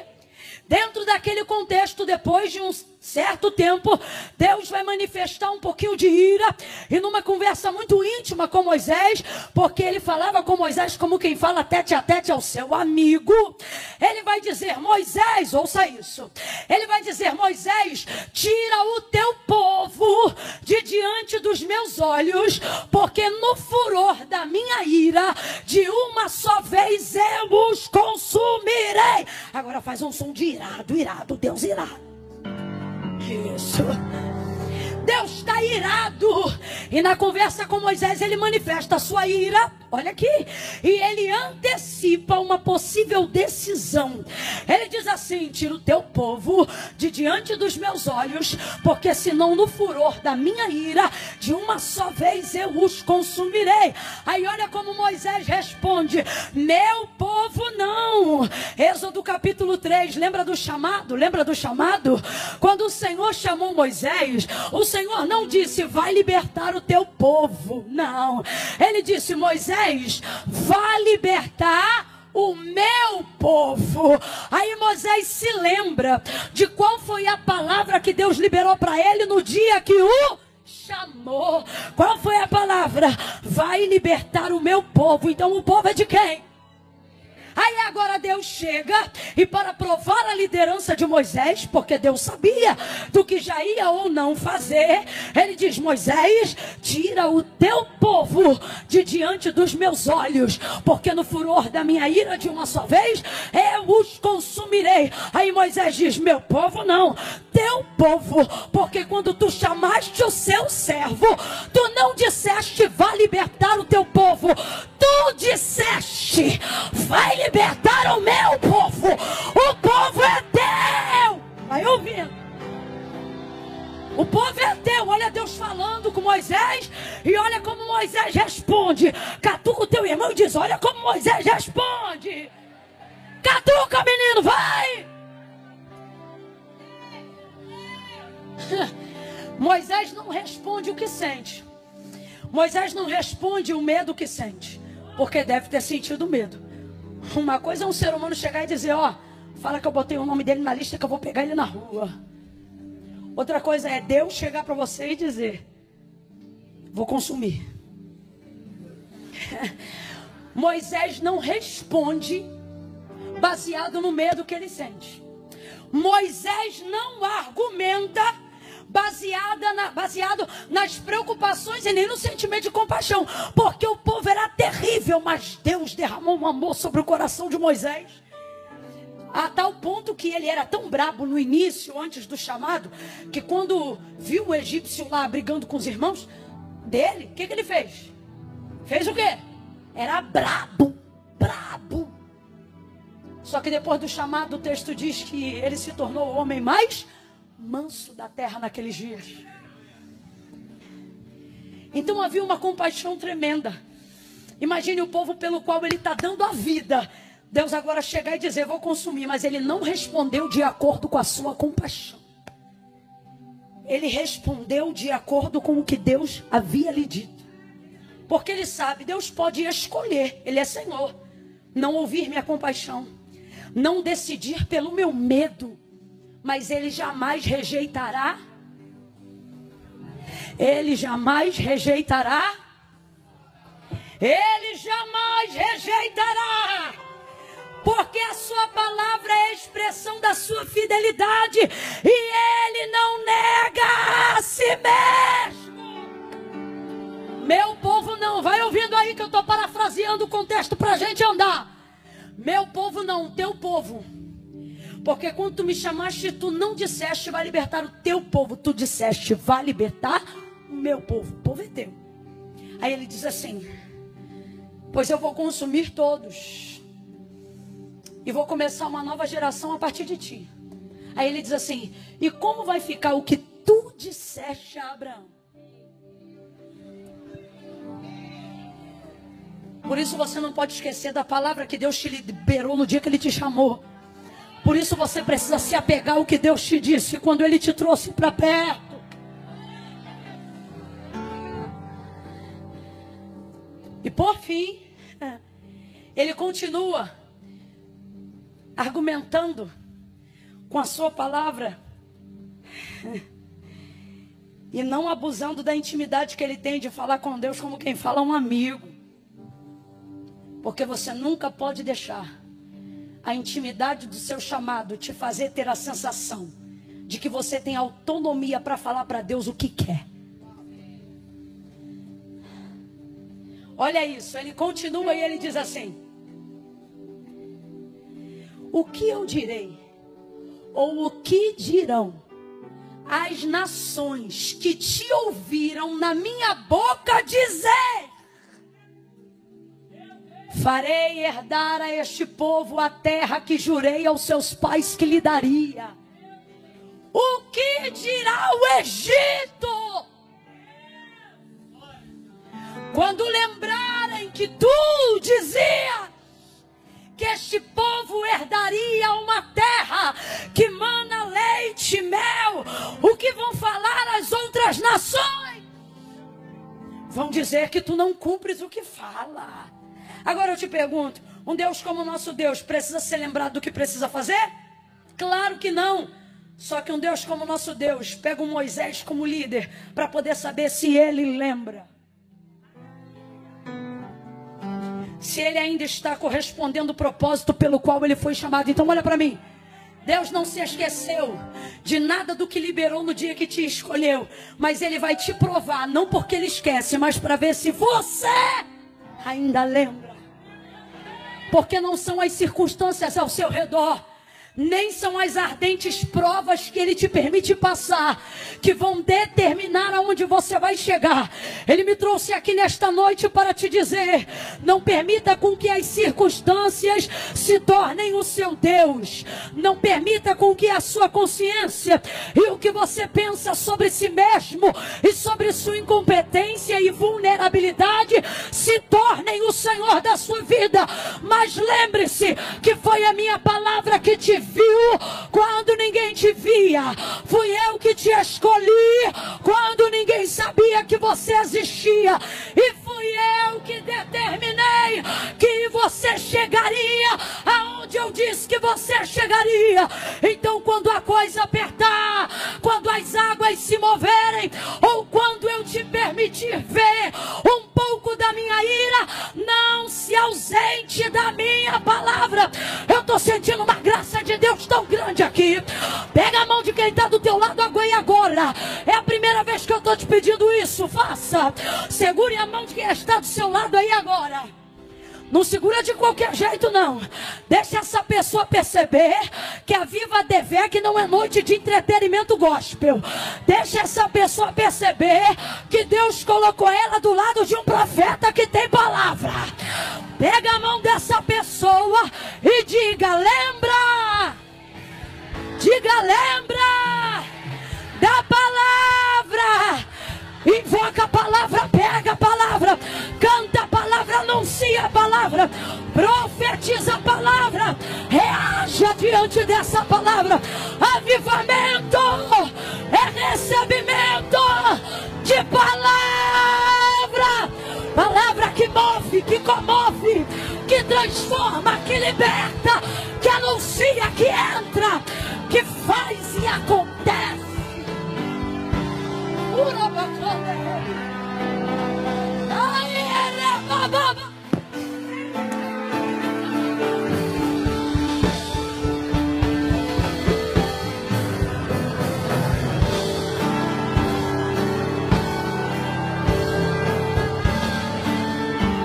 Dentro daquele contexto, depois de um certo tempo, Deus vai manifestar um pouquinho de ira, e numa conversa muito íntima com Moisés, porque ele falava com Moisés como quem fala tete a tete ao seu amigo, ele vai dizer: Moisés, ouça isso, ele vai dizer: Moisés, tira o teu povo de diante dos meus olhos, porque no furor da minha ira, de uma só vez eu os consumirei. Agora faz um som de irado, irado, Deus irado. Isso. Deus está irado. E na conversa com Moisés ele manifesta a sua ira. Olha aqui. E ele antecipa uma possível decisão. Ele diz assim: tira o teu povo de diante dos meus olhos, porque senão no furor da minha ira, de uma só vez eu os consumirei. Aí olha como Moisés responde: meu povo não. Êxodo capítulo 3, lembra do chamado? Lembra do chamado? Quando o Senhor chamou Moisés, o Senhor não disse: vai libertar o teu povo. Não. Ele disse: Moisés, vai libertar o meu povo. Aí Moisés se lembra de qual foi a palavra que Deus liberou para ele no dia que o chamou. Qual foi a palavra? Vai libertar o meu povo. Então o povo é de quem? Aí agora Deus chega e, para provar a liderança de Moisés, porque Deus sabia do que já ia ou não fazer, ele diz: Moisés, tira o teu povo de diante dos meus olhos, porque no furor da minha ira, de uma só vez eu os consumirei. Aí Moisés diz: meu povo não, teu povo, porque quando tu chamaste o seu servo, tu não disseste: vai libertar o teu povo, tu disseste: vai libertar o meu povo. O povo é teu. Vai ouvindo. O povo é teu. Olha Deus falando com Moisés, e olha como Moisés responde. Catuca o teu irmão e diz: olha como Moisés responde. Catuca, menino, vai. Moisés não responde o que sente. Moisés não responde o medo que sente, porque deve ter sentido medo. Uma coisa é um ser humano chegar e dizer: ó, fala que eu botei o nome dele na lista, que eu vou pegar ele na rua. Outra coisa é Deus chegar para você e dizer: vou consumir. Moisés não responde baseado no medo que ele sente. Moisés não argumenta baseado nas preocupações e nem no sentimento de compaixão, porque o povo era terrível, mas Deus derramou um amor sobre o coração de Moisés, a tal ponto que ele era tão brabo no início, antes do chamado, que quando viu o egípcio lá brigando com os irmãos dele, o que ele fez? Fez o quê? Era brabo. Só que depois do chamado, o texto diz que ele se tornou o homem mais manso da terra naqueles dias. Então havia uma compaixão tremenda. Imagine o povo pelo qual ele está dando a vida. Deus agora chegar e dizer: vou consumir. Mas ele não respondeu de acordo com a sua compaixão. Ele respondeu de acordo com o que Deus havia lhe dito. Porque ele sabe, Deus pode escolher, ele é Senhor, não ouvir minha compaixão, não decidir pelo meu medo, mas ele jamais rejeitará. Ele jamais rejeitará. Ele jamais rejeitará. Porque a sua palavra é a expressão da sua fidelidade. E ele não nega a si mesmo. Meu povo não. Vai ouvindo aí que eu estou parafraseando o contexto para a gente andar. Meu povo não, teu povo. Porque quando tu me chamaste, tu não disseste: vai libertar o teu povo. Tu disseste: vai libertar o meu povo. O povo é teu. Aí ele diz assim: pois eu vou consumir todos. E vou começar uma nova geração a partir de ti. Aí ele diz assim: e como vai ficar o que tu disseste a Abraão? Por isso você não pode esquecer da palavra que Deus te liberou no dia que Ele te chamou. Por isso você precisa se apegar ao que Deus te disse quando Ele te trouxe para perto. E por fim, Ele continua argumentando com a sua palavra e não abusando da intimidade que ele tem de falar com Deus como quem fala a um amigo. Porque você nunca pode deixar a intimidade do seu chamado te fazer ter a sensação de que você tem autonomia para falar para Deus o que quer. Olha isso, ele continua e ele diz assim: o que eu direi, ou o que dirão as nações que te ouviram na minha boca dizer: farei herdar a este povo a terra que jurei aos seus pais que lhe daria. O que dirá o Egito quando lembrarem que tu dizias que este povo herdaria uma terra que mana leite e mel? O que vão falar as outras nações? Vão dizer que tu não cumpres o que fala. Agora eu te pergunto, um Deus como o nosso Deus precisa ser lembrado do que precisa fazer? Claro que não. Só que um Deus como o nosso Deus pega um Moisés como líder para poder saber se ele lembra, se ele ainda está correspondendo ao propósito pelo qual ele foi chamado. Então olha para mim, Deus não se esqueceu de nada do que liberou no dia que te escolheu, mas ele vai te provar, não porque ele esquece, mas para ver se você ainda lembra. Porque não são as circunstâncias ao seu redor, nem são as ardentes provas que ele te permite passar que vão determinar aonde você vai chegar. Ele me trouxe aqui nesta noite para te dizer: não permita com que as circunstâncias se tornem o seu Deus. Não permita com que a sua consciência e o que você pensa sobre si mesmo e sobre sua incompetência e vulnerabilidade se tornem o Senhor da sua vida. Mas lembre-se que foi a minha palavra que te viu quando ninguém te via. Fui eu que te escolhi quando ninguém sabia que você existia. E fui eu que determinei que você chegaria aonde eu disse que você chegaria. Então quando a coisa apertar, quando as águas se moverem, ou quando eu te permitir ver um pouco da minha ira, não se ausente da minha palavra. Eu estou sentindo uma graça de Deus tão grande aqui. Pega a mão de quem está do teu lado agora. É a primeira vez que eu estou te pedindo isso. Faça. Segure a mão de quem está do seu lado aí agora. Não segura de qualquer jeito, não. Deixa essa pessoa perceber que a Viva DVEC não é noite de entretenimento gospel. Deixa essa pessoa perceber que Deus colocou ela do lado de um profeta que tem palavra. Pega a mão dessa pessoa e diga: lembra. Diga: lembra da palavra. Invoca a palavra, pega a palavra, canta a palavra, anuncia a palavra, profetiza a palavra, reaja diante dessa palavra. Avivamento é recebimento de palavra. Palavra que move, que comove, que transforma, que liberta, que anuncia, que entra, que faz e acontece.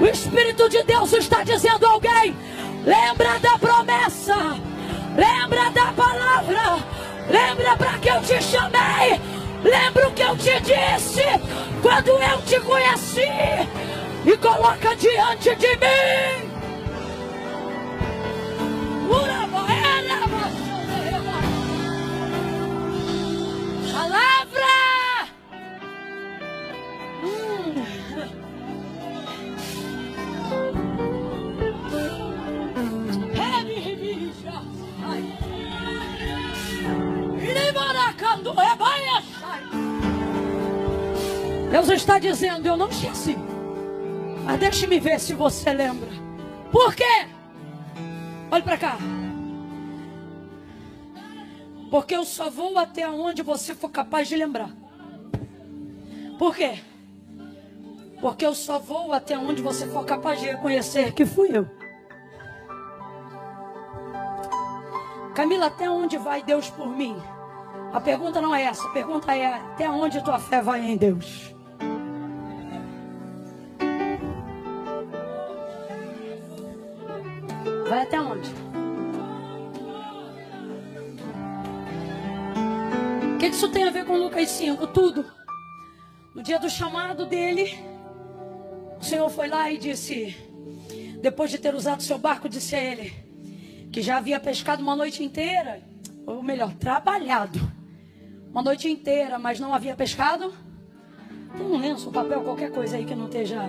O Espírito de Deus está dizendo a alguém: lembra da promessa, lembra da palavra, lembra para que eu te chamei. Lembra o que eu te disse quando eu te conheci. e coloca diante de mim. Palavra. Deus está dizendo, eu não esqueci. Mas deixe-me ver se você lembra. Por quê? Olhe para cá. Porque eu só vou até onde você for capaz de lembrar. Por quê? Porque eu só vou até onde você for capaz de reconhecer que fui eu. Camila, até onde vai Deus por mim? A pergunta não é essa. A pergunta é, até onde tua fé vai em Deus? Vai até onde? O que isso tem a ver com Lucas 5? Tudo. No dia do chamado dele, o Senhor foi lá e disse, depois de ter usado seu barco, disse a ele, que já havia pescado uma noite inteira, ou melhor, trabalhado uma noite inteira, mas não havia pescado. Tem um lenço, um papel, qualquer coisa aí que não esteja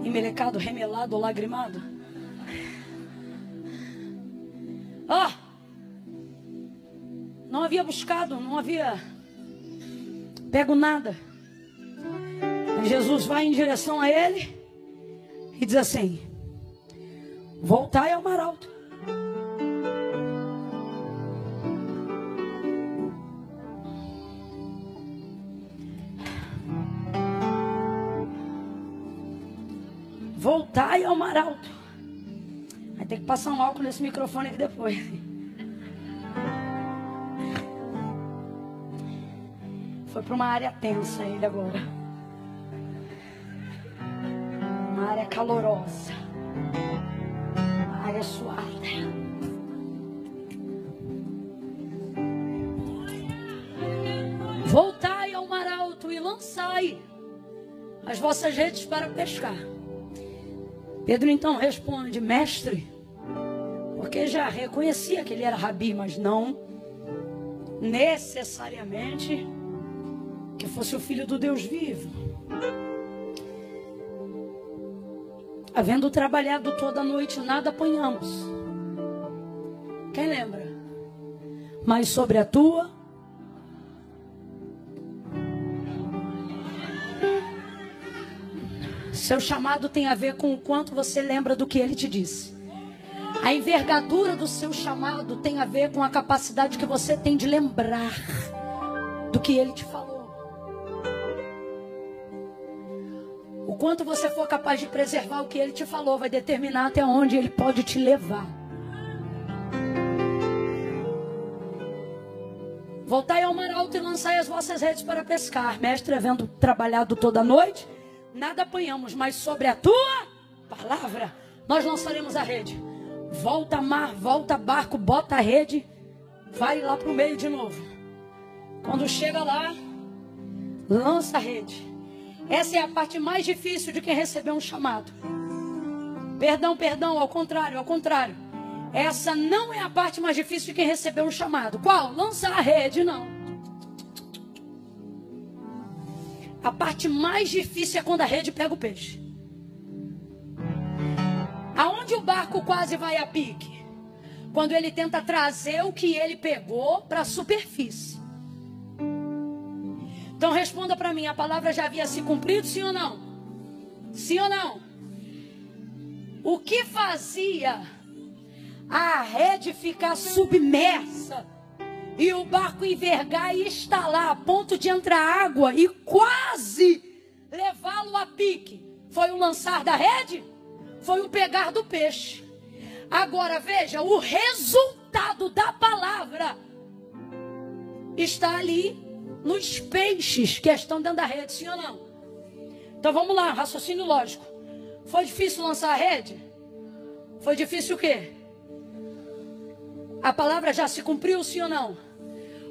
emelecado, remelado ou lagrimado. Não havia buscado, não havia pego nada. E Jesus vai em direção a ele e diz assim, voltai ao mar alto. Voltai ao mar alto. Vai ter que passar um álcool nesse microfone aqui depois. Foi para uma área tensa ele agora. Uma área calorosa. Uma área suada. Voltai ao mar alto e lançai as vossas redes para pescar. Pedro então responde, mestre, porque já reconhecia que ele era rabi, mas não necessariamente que fosse o filho do Deus vivo. Havendo trabalhado toda a noite, nada apanhamos. Quem lembra? Mas sobre a tua seu chamado tem a ver com o quanto você lembra do que ele te disse. A envergadura do seu chamado tem a ver com a capacidade que você tem de lembrar do que ele te falou. O quanto você for capaz de preservar o que ele te falou vai determinar até onde ele pode te levar. Voltai ao mar alto e lançai as vossas redes para pescar. Mestre, havendo trabalhado toda a noite, nada apanhamos, mas sobre a tua palavra nós lançaremos a rede. Volta mar, volta barco, bota a rede, vai lá para o meio de novo. Quando chega lá, lança a rede. Essa é a parte mais difícil de quem recebeu um chamado. Perdão, ao contrário. Essa não é a parte mais difícil de quem recebeu um chamado. Qual? Lançar a rede, não. A parte mais difícil é quando a rede pega o peixe. Aonde o barco quase vai a pique? Quando ele tenta trazer o que ele pegou para a superfície. Então responda para mim, a palavra já havia se cumprido, sim ou não? Sim ou não? O que fazia a rede ficar submersa e o barco envergar e estalar a ponto de entrar água e quase levá-lo a pique? Foi o lançar da rede? Foi o pegar do peixe. Agora veja, o resultado da palavra está ali nos peixes que estão dentro da rede, sim ou não? Então vamos lá, raciocínio lógico. Foi difícil lançar a rede? Foi difícil o quê? A palavra já se cumpriu, sim ou não?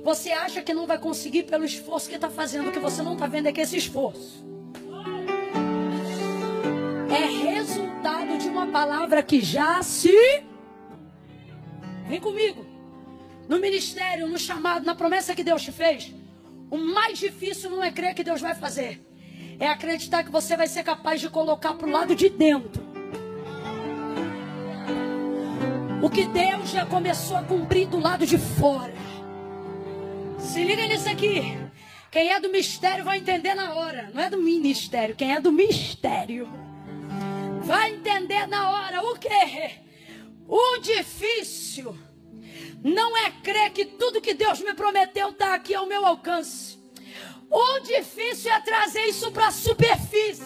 Você acha que não vai conseguir pelo esforço que está fazendo? O que você não está vendo é que esse esforço é resultado de uma palavra que já se... Vem comigo. No ministério, no chamado, na promessa que Deus te fez, o mais difícil não é crer que Deus vai fazer. É acreditar que você vai ser capaz de colocar para o lado de dentro o que Deus já começou a cumprir do lado de fora. Se liga nisso aqui. Quem é do mistério vai entender na hora. Não é do ministério. Quem é do mistério vai entender na hora. O quê? O difícil não é crer que tudo que Deus me prometeu está aqui ao meu alcance. O difícil é trazer isso para a superfície.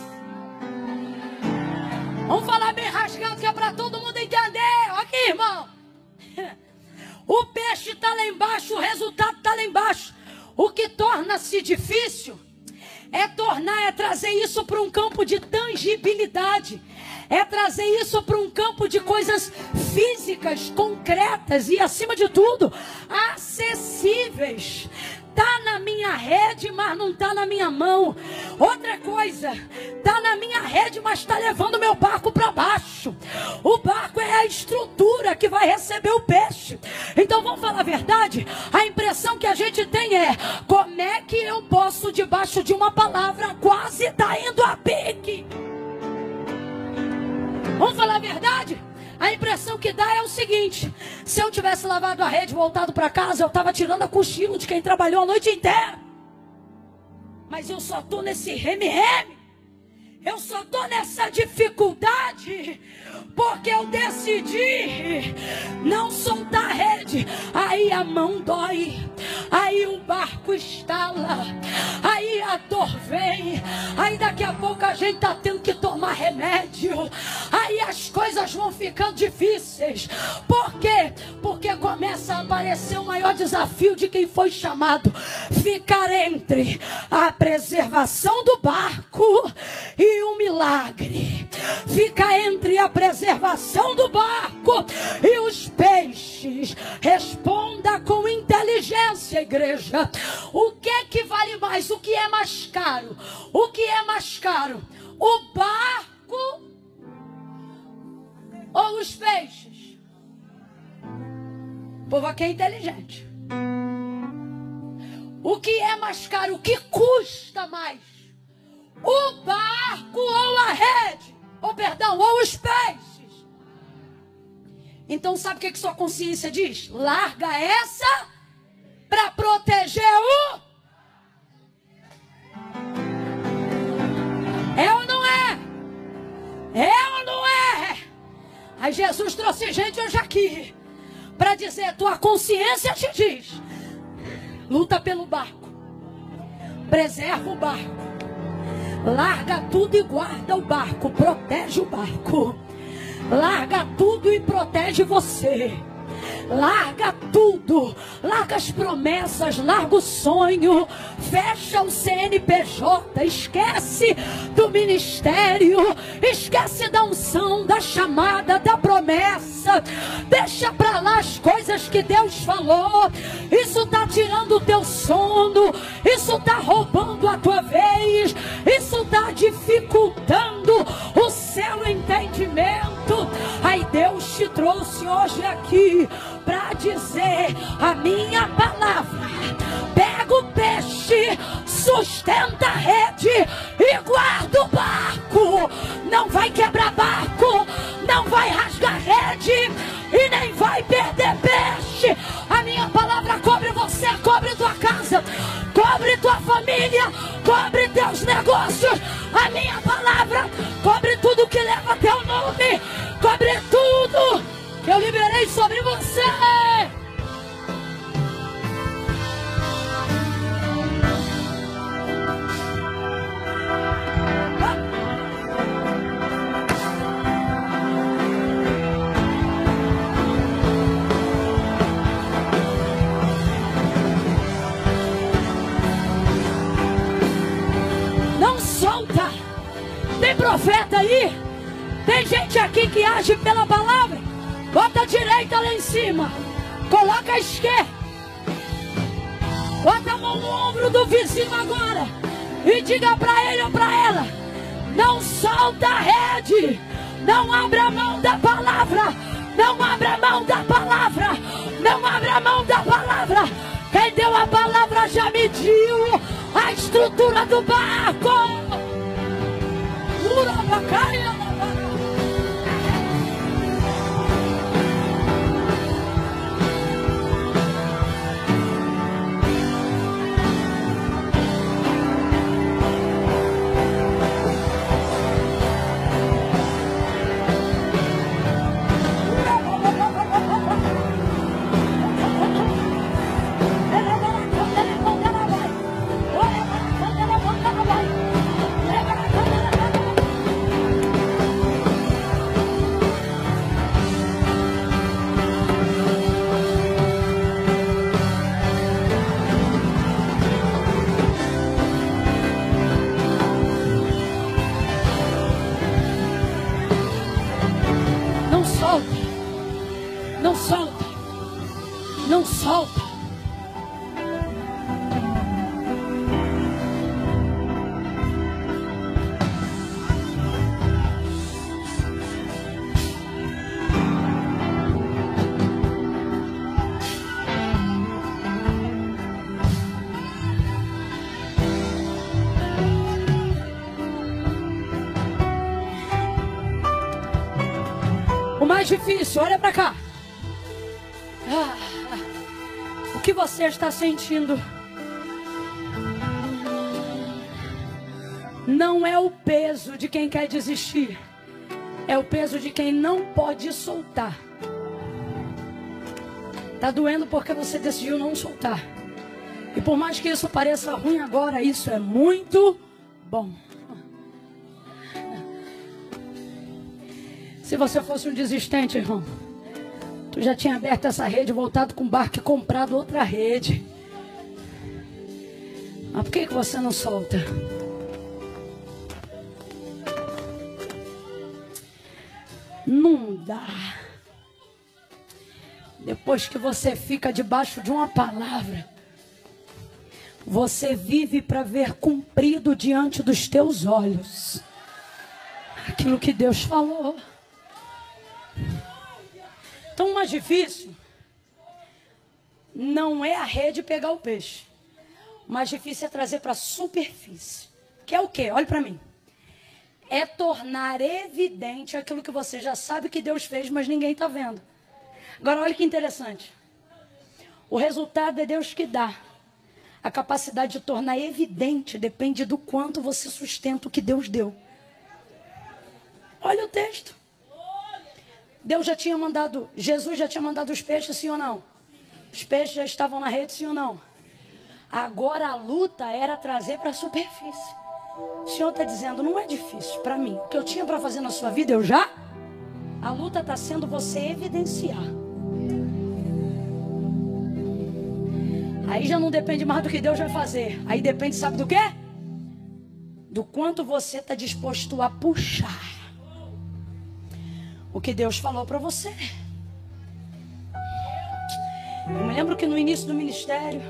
Vamos falar bem rasgado que é para todo mundo entender. Aqui, irmão. O peixe está lá embaixo, o resultado está lá embaixo. O que torna-se difícil é trazer isso para um campo de tangibilidade. É trazer isso para um campo de coisas físicas, concretas e, acima de tudo, acessíveis. Está na minha rede, mas não está na minha mão. Outra coisa, está na minha rede, mas está levando o meu barco para baixo. O barco é a estrutura que vai receber o peixe. Então vamos falar a verdade? A impressão que a gente tem é: como é que eu posso, debaixo de uma palavra, quase está indo a pique? Vamos falar a verdade? A impressão que dá é o seguinte: se eu tivesse lavado a rede e voltado para casa, eu estava tirando a cochilo de quem trabalhou a noite inteira. Mas eu só estou nesse reme-reme. Eu só estou nessa dificuldade porque eu decidi não soltar a rede. Aí a mão dói, aí o barco estala, aí a dor vem, aí daqui a pouco a gente está tendo que tomar remédio, aí as coisas vão ficando difíceis. Por quê? Porque começa a aparecer o maior desafio de quem foi chamado: ficar entre a preservação do barco e o milagre. Fica entre a preservação do barco e os peixes. Responda com inteligência, igreja. O que é que vale mais? O que é mais caro? O que é mais caro? O barco ou os peixes? O povo aqui é inteligente. O que é mais caro? O que custa mais? O barco ou a rede? Ou os peixes? Então sabe o que sua consciência diz? Larga essa para proteger o... É ou não é? É ou não é? Aí Jesus trouxe gente hoje aqui para dizer: tua consciência te diz: luta pelo barco, preserva o barco, larga tudo e guarda o barco, protege o barco, larga tudo e protege você. Larga tudo, larga as promessas, larga o sonho, fecha o CNPJ, esquece do ministério, esquece da unção, da chamada, da promessa. Deixa pra lá as coisas que Deus falou. Isso tá tirando o teu sono, isso tá roubando a tua vez, isso tá dificultando o seu entendimento. Aí Deus te trouxe hoje aqui para dizer a minha palavra: pega o peixe, sustenta a rede e guarda o barco. Não vai quebrar barco, não vai rasgar rede e nem vai perder peixe. A minha palavra cobre você, cobre tua casa, cobre tua família, cobre teus negócios. A minha palavra cobre tudo que leva teu nome, cobre tudo que eu liberei sobre você. Não solta. Tem profeta aí? Tem gente aqui que age pela palavra? Bota a direita lá em cima, coloca a esquerda, bota a mão no ombro do vizinho agora e diga para ele ou para ela: não solta a rede, Não abra mão da palavra. Não abra mão da palavra. Não abra mão da palavra. Quem deu a palavra já mediu a estrutura do barco. Urabacaia. Não solta. O mais difícil, olha pra cá. O que você está sentindo não é o peso de quem quer desistir, é o peso de quem não pode soltar. Tá doendo porque você decidiu não soltar. E por mais que isso pareça ruim agora, isso é muito bom. Se você fosse um desistente, irmão, tu já tinha aberto essa rede, voltado com o barco e comprado outra rede. Mas por que você não solta? Não dá. Depois que você fica debaixo de uma palavra, você vive para ver cumprido diante dos teus olhos aquilo que Deus falou. Então, o mais difícil não é a rede pegar o peixe. O mais difícil é trazer para a superfície. Que é o quê? Olha para mim. É tornar evidente aquilo que você já sabe que Deus fez, mas ninguém está vendo. Agora, olha que interessante. O resultado é Deus que dá. A capacidade de tornar evidente depende do quanto você sustenta o que Deus deu. Olha o texto. Deus já tinha mandado, Jesus já tinha mandado os peixes, sim ou não? Os peixes já estavam na rede, sim ou não? Agora a luta era trazer para a superfície. O Senhor está dizendo, não é difícil para mim. O que eu tinha para fazer na sua vida, eu já. A luta está sendo você evidenciar. Aí já não depende mais do que Deus vai fazer. Aí depende, sabe do quê? Do quanto você está disposto a puxar o que Deus falou para você. Eu me lembro que no início do ministério,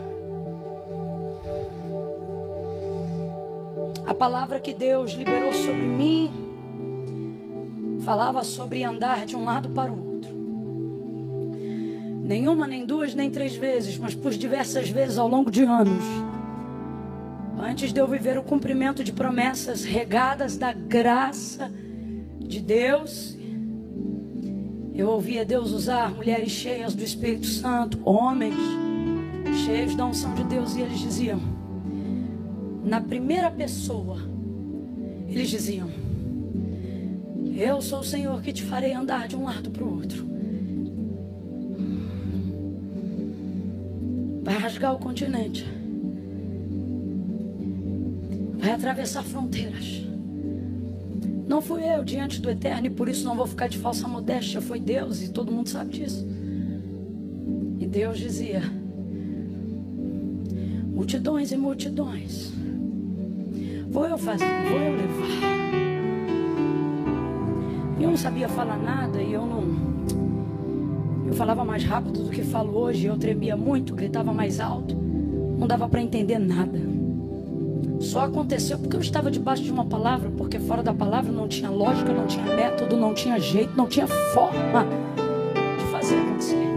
a palavra que Deus liberou sobre mim falava sobre andar de um lado para o outro. Nenhuma, nem duas, nem três vezes, mas por diversas vezes ao longo de anos. Antes de eu viver o cumprimento de promessas regadas da graça de Deus, eu ouvia Deus usar mulheres cheias do Espírito Santo, homens cheios da unção de Deus, e eles diziam, na primeira pessoa, eles diziam, eu sou o Senhor que te farei andar de um lado para o outro. Vai rasgar o continente, vai atravessar fronteiras. Não fui eu diante do Eterno e por isso não vou ficar de falsa modéstia. Foi Deus e todo mundo sabe disso. E Deus dizia, multidões e multidões, vou eu fazer, vou eu levar. Eu não sabia falar nada e eu falava mais rápido do que falo hoje. Eu tremia muito, gritava mais alto, não dava para entender nada. Só aconteceu porque eu estava debaixo de uma palavra, porque fora da palavra não tinha lógica, não tinha método, não tinha jeito, não tinha forma de fazer acontecer.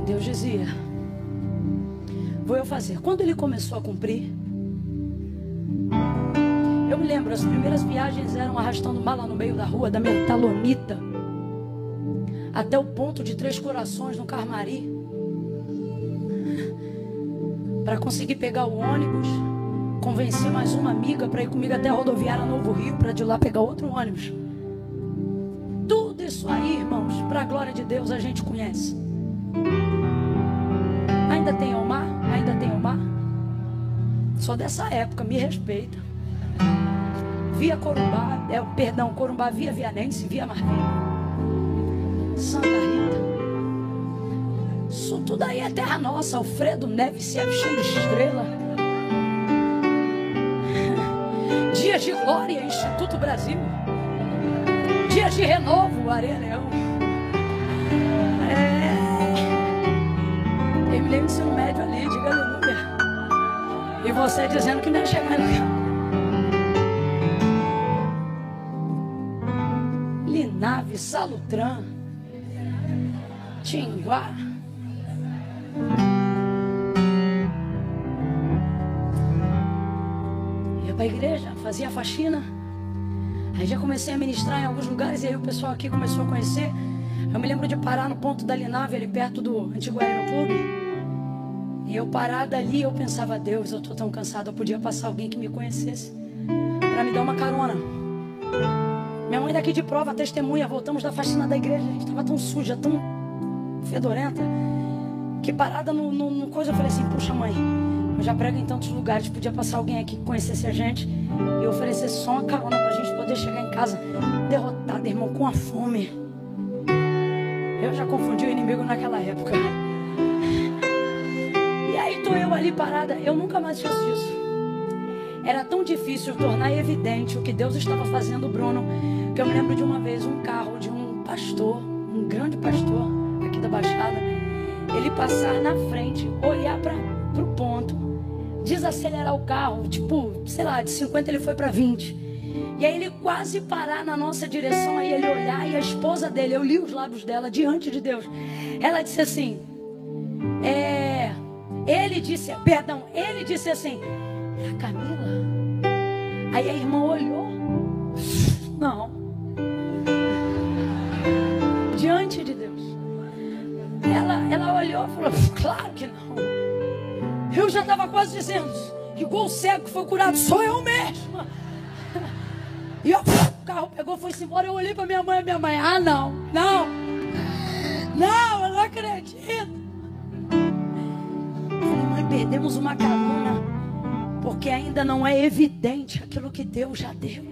Deus dizia: vou eu fazer. Quando ele começou a cumprir, eu me lembro, as primeiras viagens eram arrastando mala no meio da rua, da Metalonita até o ponto de Três Corações, no Carmari, para conseguir pegar o ônibus, convencer mais uma amiga para ir comigo até a rodoviária Novo Rio, para de lá pegar outro ônibus. Tudo isso aí, irmãos, para a glória de Deus, a gente conhece. Ainda tem o mar? Ainda tem o mar? Sou dessa época, me respeita. Via Corumbá, Corumbá via Vianense, via Martim, Santa Rita. Isso tudo aí é terra nossa. Alfredo Neves, Sérgio Estrela, Dias de Glória, Instituto Brasil, Dias de Renovo, Areia Leão. Terminei o ensino médio ali, diga aleluia. E você dizendo que não ia chegar no Linave, Salutran, Tinguá. Ia para a igreja, fazia faxina. Aí já comecei a ministrar em alguns lugares, e aí o pessoal aqui começou a conhecer. Eu me lembro de parar no ponto da Linave, ali perto do antigo aeroclube. E eu parada ali, eu pensava: Deus, eu tô tão cansado, eu podia passar alguém que me conhecesse para me dar uma carona. Minha mãe daqui de prova, testemunha. Voltamos da faxina da igreja, a gente estava tão suja, tão fedorenta, que parada no coisa, eu falei assim: puxa, mãe, eu já prego em tantos lugares, podia passar alguém aqui que conhecesse a gente e oferecesse só uma carona pra gente poder chegar em casa derrotada, irmão, com a fome. Eu já confundi o inimigo naquela época. E aí tô eu ali parada, eu nunca mais fiz isso. Era tão difícil tornar evidente o que Deus estava fazendo, Bruno, que eu me lembro de uma vez um carro de um pastor, um grande pastor aqui da Baixada, ele passar na frente, olhar para o ponto, desacelerar o carro, tipo, sei lá, de 50 ele foi para 20. E aí ele quase parar na nossa direção, aí ele olhar, e a esposa dele, eu li os lábios dela diante de Deus, ela disse assim, ele disse assim: é a Camila? Aí a irmã olhou, não, diante de Deus, ela olhou e falou: claro que não. Eu já estava quase dizendo, igual o cego que foi curado, sou eu mesma. E o carro pegou, foi-se embora. Eu olhei para minha mãe, ah, não, eu não acredito. Eu falei: mãe, perdemos uma carona, porque ainda não é evidente aquilo que Deus já deu.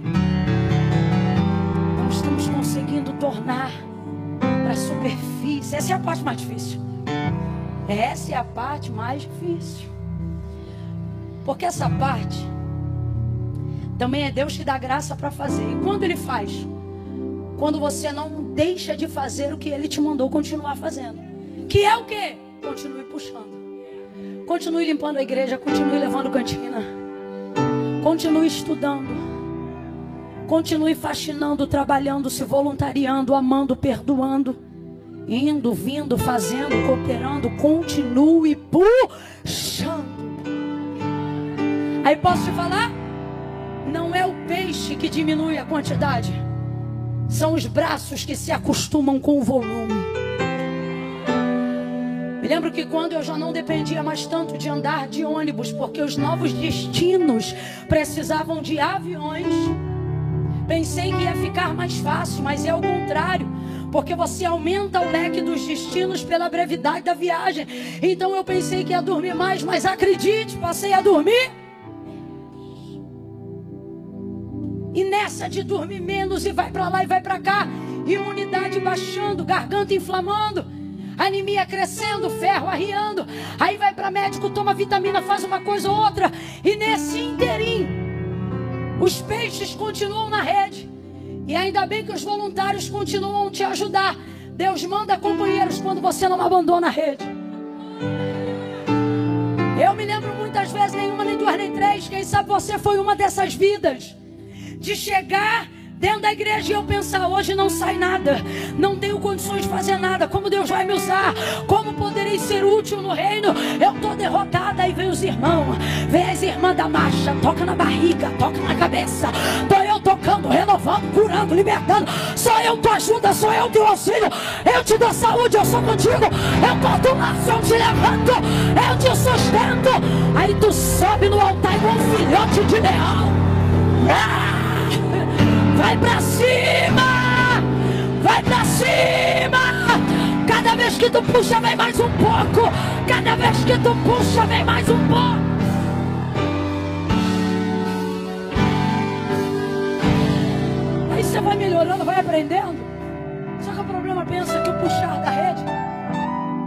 Não estamos conseguindo tornar para a superfície. Essa é a parte mais difícil. Essa é a parte mais difícil. Porque essa parte também é Deus que dá graça para fazer. E quando Ele faz? Quando você não deixa de fazer o que Ele te mandou continuar fazendo. Que é o quê? Continue puxando. Continue limpando a igreja. Continue levando cantina. Continue estudando. Continue faxinando, trabalhando, se voluntariando, amando, perdoando. Indo, vindo, fazendo, cooperando. Continue puxando. Aí posso te falar? Não é o peixe que diminui a quantidade. São os braços que se acostumam com o volume. Me lembro que quando eu já não dependia mais tanto de andar de ônibus, porque os novos destinos precisavam de aviões, pensei que ia ficar mais fácil, mas é o contrário. Porque você aumenta o leque dos destinos pela brevidade da viagem. Então eu pensei que ia dormir mais, mas acredite, passei a dormir. E nessa de dormir menos e vai para lá e vai para cá, imunidade baixando, garganta inflamando, anemia crescendo, ferro arriando. Aí vai para médico, toma vitamina, faz uma coisa ou outra. E nesse inteirinho, os peixes continuam na rede. E ainda bem que os voluntários continuam a te ajudar. Deus manda companheiros quando você não abandona a rede. Eu me lembro muitas vezes, nenhuma, nem duas, nem três. Quem sabe você foi uma dessas vidas, de chegar dentro da igreja e eu pensar: hoje não sai nada, não tenho condições de fazer nada, como Deus vai me usar, como poderei ser útil no reino, eu estou derrotada. Aí vem os irmãos, vem as irmãs da marcha, toca na barriga, toca na cabeça, estou eu tocando, renovando, curando, libertando, sou eu tua ajuda, sou eu teu auxílio, eu te dou saúde, eu sou contigo, eu corto o laço, eu te levanto, eu te sustento. Aí tu sobe no altar igual um filhote de leão. Vai pra cima! Vai pra cima! Cada vez que tu puxa, vem mais um pouco. Cada vez que tu puxa, vem mais um pouco. Aí você vai melhorando, vai aprendendo. Só que o problema pensa que o puxar da rede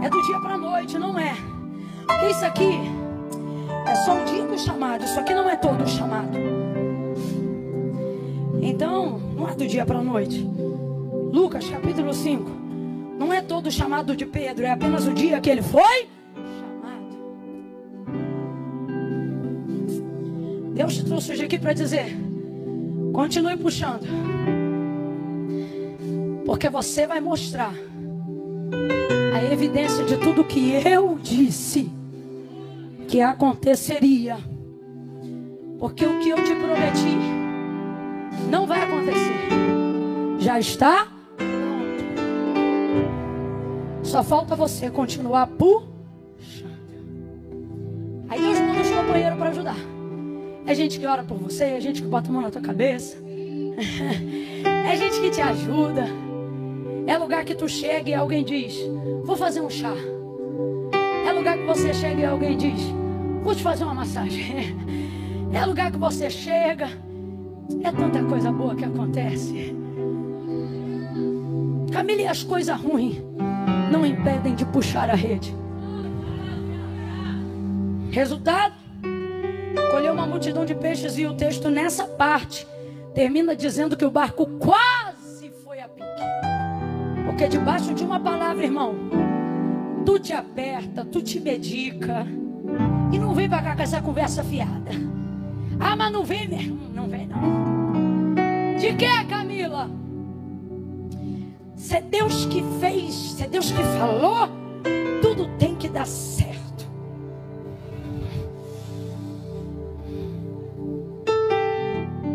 é do dia pra noite, não é. Porque isso aqui é só o dia do chamado. Isso aqui não é todo o chamado. Então, não é do dia para a noite. Lucas capítulo 5. Não é todo o chamado de Pedro, é apenas o dia que ele foi chamado. Deus te trouxe hoje aqui para dizer: continue puxando, porque você vai mostrar a evidência de tudo que eu disse que aconteceria. Porque o que eu te prometi não vai acontecer. Já está pronto. Só falta você continuar puxando. Aí Deus manda os companheiros para ajudar. É gente que ora por você, é gente que bota a mão na tua cabeça, é gente que te ajuda. É lugar que tu chega e alguém diz: vou fazer um chá. É lugar que você chega e alguém diz: vou te fazer uma massagem. É lugar que você chega. É tanta coisa boa que acontece. Camila, e as coisas ruins não impedem de puxar a rede. Resultado: colheu uma multidão de peixes. E o texto nessa parte termina dizendo que o barco quase foi a pique. Porque debaixo de uma palavra, irmão, tu te aperta, tu te medica. E não vem pra cá com essa conversa fiada. Ah, mas não vem mesmo. Não vem não. De que, Camila? Se é Deus que fez, se é Deus que falou, tudo tem que dar certo.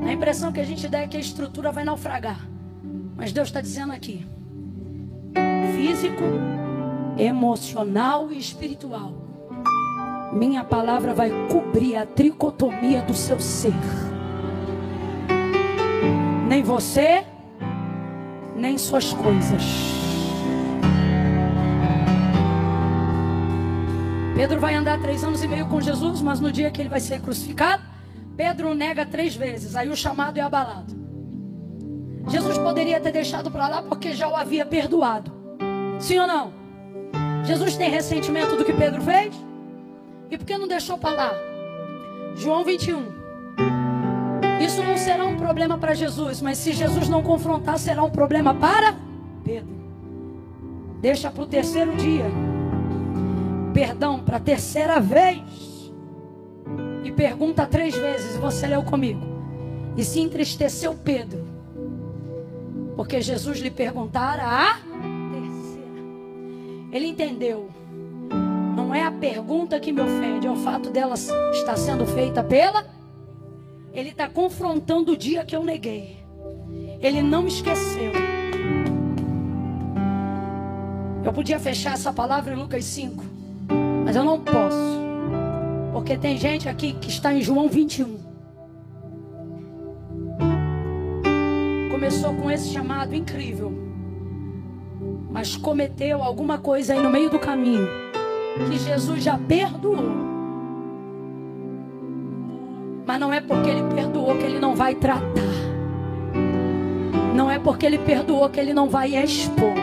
A impressão que a gente dá é que a estrutura vai naufragar. Mas Deus está dizendo aqui: físico, emocional e espiritual, minha palavra vai cobrir a tricotomia do seu ser. Nem você, nem suas coisas. Pedro vai andar 3 anos e meio com Jesus, mas no dia que ele vai ser crucificado, Pedro nega 3 vezes. Aí o chamado é abalado. Jesus poderia ter deixado para lá porque já o havia perdoado. Sim ou não? Jesus tem ressentimento do que Pedro fez? E por que não deixou para lá? João 21. Isso não será um problema para Jesus, mas se Jesus não confrontar, será um problema para Pedro. Deixa para o 3º dia. Perdão, para a 3ª vez. E pergunta 3 vezes. Você leu comigo. E se entristeceu Pedro, porque Jesus lhe perguntara a 3ª. Ele entendeu. Não é a pergunta que me ofende, é o fato dela estar sendo feita pela... Ele está confrontando o dia que eu neguei. Ele não esqueceu. Eu podia fechar essa palavra em Lucas 5, mas eu não posso, porque tem gente aqui que está em João 21. Começou com esse chamado incrível, mas cometeu alguma coisa aí no meio do caminho que Jesus já perdoou. Mas não é porque ele perdoou que ele não vai tratar. Não é porque ele perdoou que ele não vai expor.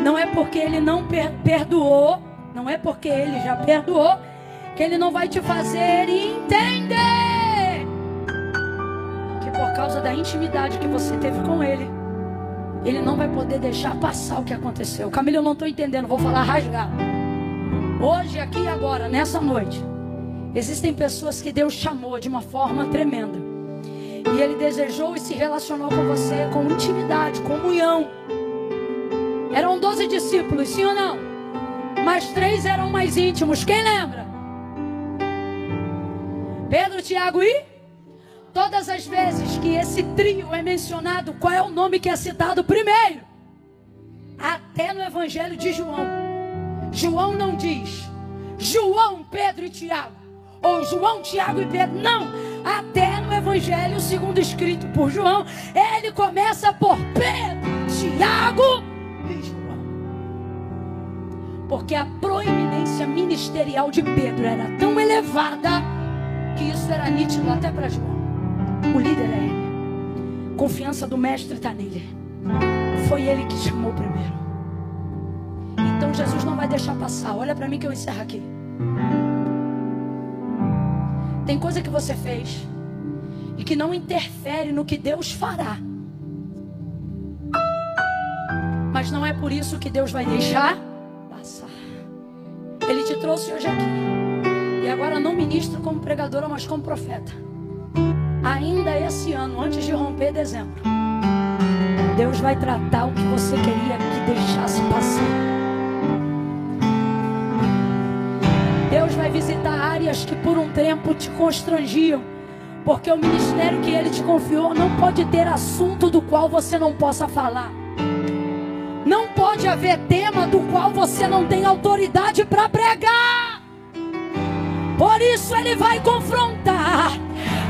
Não é porque ele não perdoou, não é porque ele já perdoou que ele não vai te fazer entender que por causa da intimidade que você teve com ele, ele não vai poder deixar passar o que aconteceu. Camila, eu não estou entendendo, vou falar rasgado. Hoje, aqui e agora, nessa noite, Existem pessoas que Deus chamou de uma forma tremenda. E Ele desejou e se relacionou com você com intimidade, comunhão. Eram 12 discípulos, sim ou não? Mas 3 eram mais íntimos. Quem lembra? Pedro, Tiago e... Todas as vezes que esse trio é mencionado, qual é o nome que é citado primeiro? Até no Evangelho de João. João não diz João, Pedro e Tiago, ou João, Tiago e Pedro. Não. Até no Evangelho segundo escrito por João, ele começa por Pedro, Tiago e João. Porque a proeminência ministerial de Pedro era tão elevada que isso era nítido até para João. O líder é ele. Confiança do mestre está nele. Foi ele que chamou primeiro. Então Jesus não vai deixar passar. Olha para mim que eu encerro aqui. Tem coisa que você fez e que não interfere no que Deus fará. Mas não é por isso que Deus vai deixar passar. Ele te trouxe hoje aqui. E agora não ministro como pregadora, mas como profeta. Ainda esse ano, antes de romper dezembro, Deus vai tratar o que você queria que deixasse passar. Deus vai visitar áreas que por um tempo te constrangiam, porque o ministério que Ele te confiou não pode ter assunto do qual você não possa falar. Não pode haver tema do qual você não tem autoridade para pregar. Por isso Ele vai confrontar.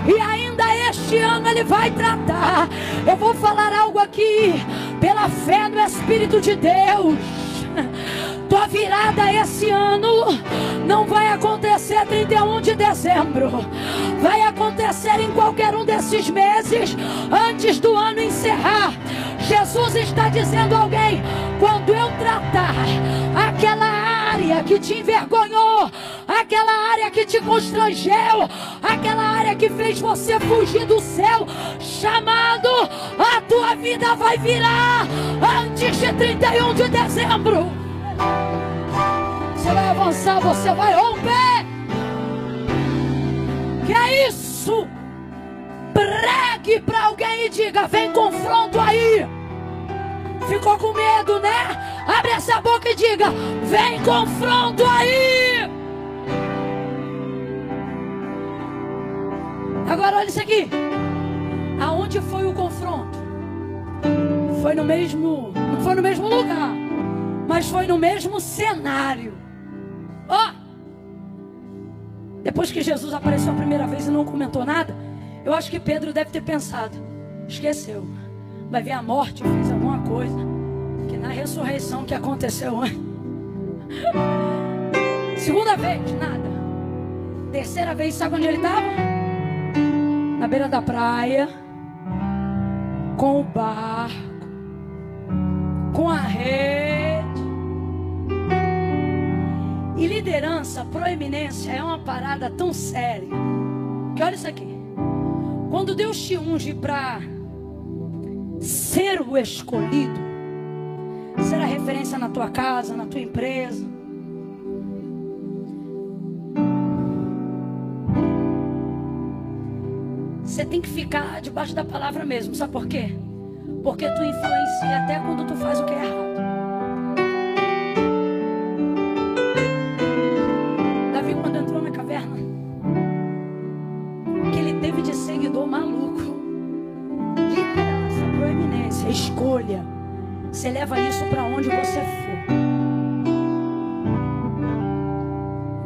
E ainda este ano Ele vai tratar. Eu vou falar algo aqui pela fé no Espírito de Deus. Tua virada esse ano não vai acontecer 31 de dezembro. Vai acontecer em qualquer um desses meses antes do ano encerrar. Jesus está dizendo a alguém: quando eu tratar aquela área que te envergonhou, aquela área que te constrangeu, aquela área que fez você fugir do céu chamado, a tua vida vai virar antes de 31 de dezembro. Você vai avançar, você vai romper. Que é isso? Pregue para alguém e diga: vem confronto aí. Ficou com medo, né? Abre essa boca e diga: vem confronto aí. Agora olha isso aqui. Aonde foi o confronto? Foi no mesmo, não foi no mesmo lugar, mas foi no mesmo cenário. Ó, depois que Jesus apareceu a primeira vez e não comentou nada, eu acho que Pedro deve ter pensado: esqueceu, vai ver a morte, fez alguma coisa, que na ressurreição que aconteceu antes. Segunda vez, nada. Terceira vez, sabe onde ele estava? Na beira da praia, com o barco, com a rede. E liderança, proeminência é uma parada tão séria que olha isso aqui. Quando Deus te unge para ser o escolhido, ser a referência na tua casa, na tua empresa, você tem que ficar debaixo da palavra mesmo. Sabe por quê? Porque tu influencia até quando tu faz o que é errado. Davi, quando entrou na caverna, que ele teve de seguidor maluco. Liderança, proeminência, escolha. Você leva isso para onde você for.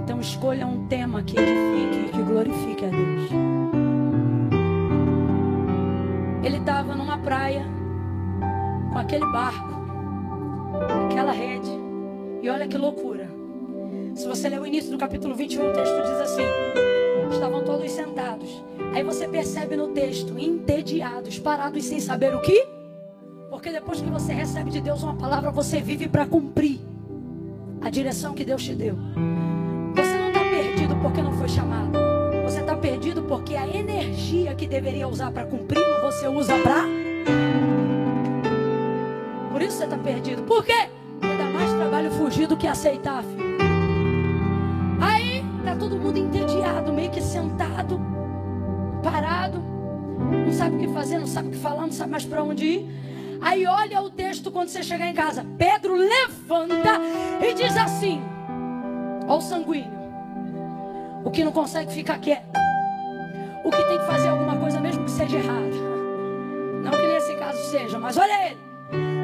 Então escolha um tema que edifique e que glorifique a Deus. Ele estava numa praia, com aquele barco, aquela rede. E olha que loucura. Se você ler o início do capítulo 21, o texto diz assim: estavam todos sentados. Aí você percebe no texto: entediados, parados sem saber o que. Porque depois que você recebe de Deus uma palavra, você vive para cumprir a direção que Deus te deu. Você não está perdido porque não foi chamado. Você está perdido porque a energia que deveria usar para cumprir, você usa para... Por isso você está perdido. Por quê? Porque dá mais trabalho fugir do que aceitar, filho. Aí, tá tudo todo mundo entediado, meio que sentado, parado, não sabe o que fazer, não sabe o que falar, não sabe mais para onde ir. Aí olha o texto quando você chegar em casa. Pedro levanta e diz assim: ó o sanguíneo, o que não consegue ficar quieto, o que tem que fazer alguma coisa mesmo que seja errada. Não que nesse caso seja, mas olha ele: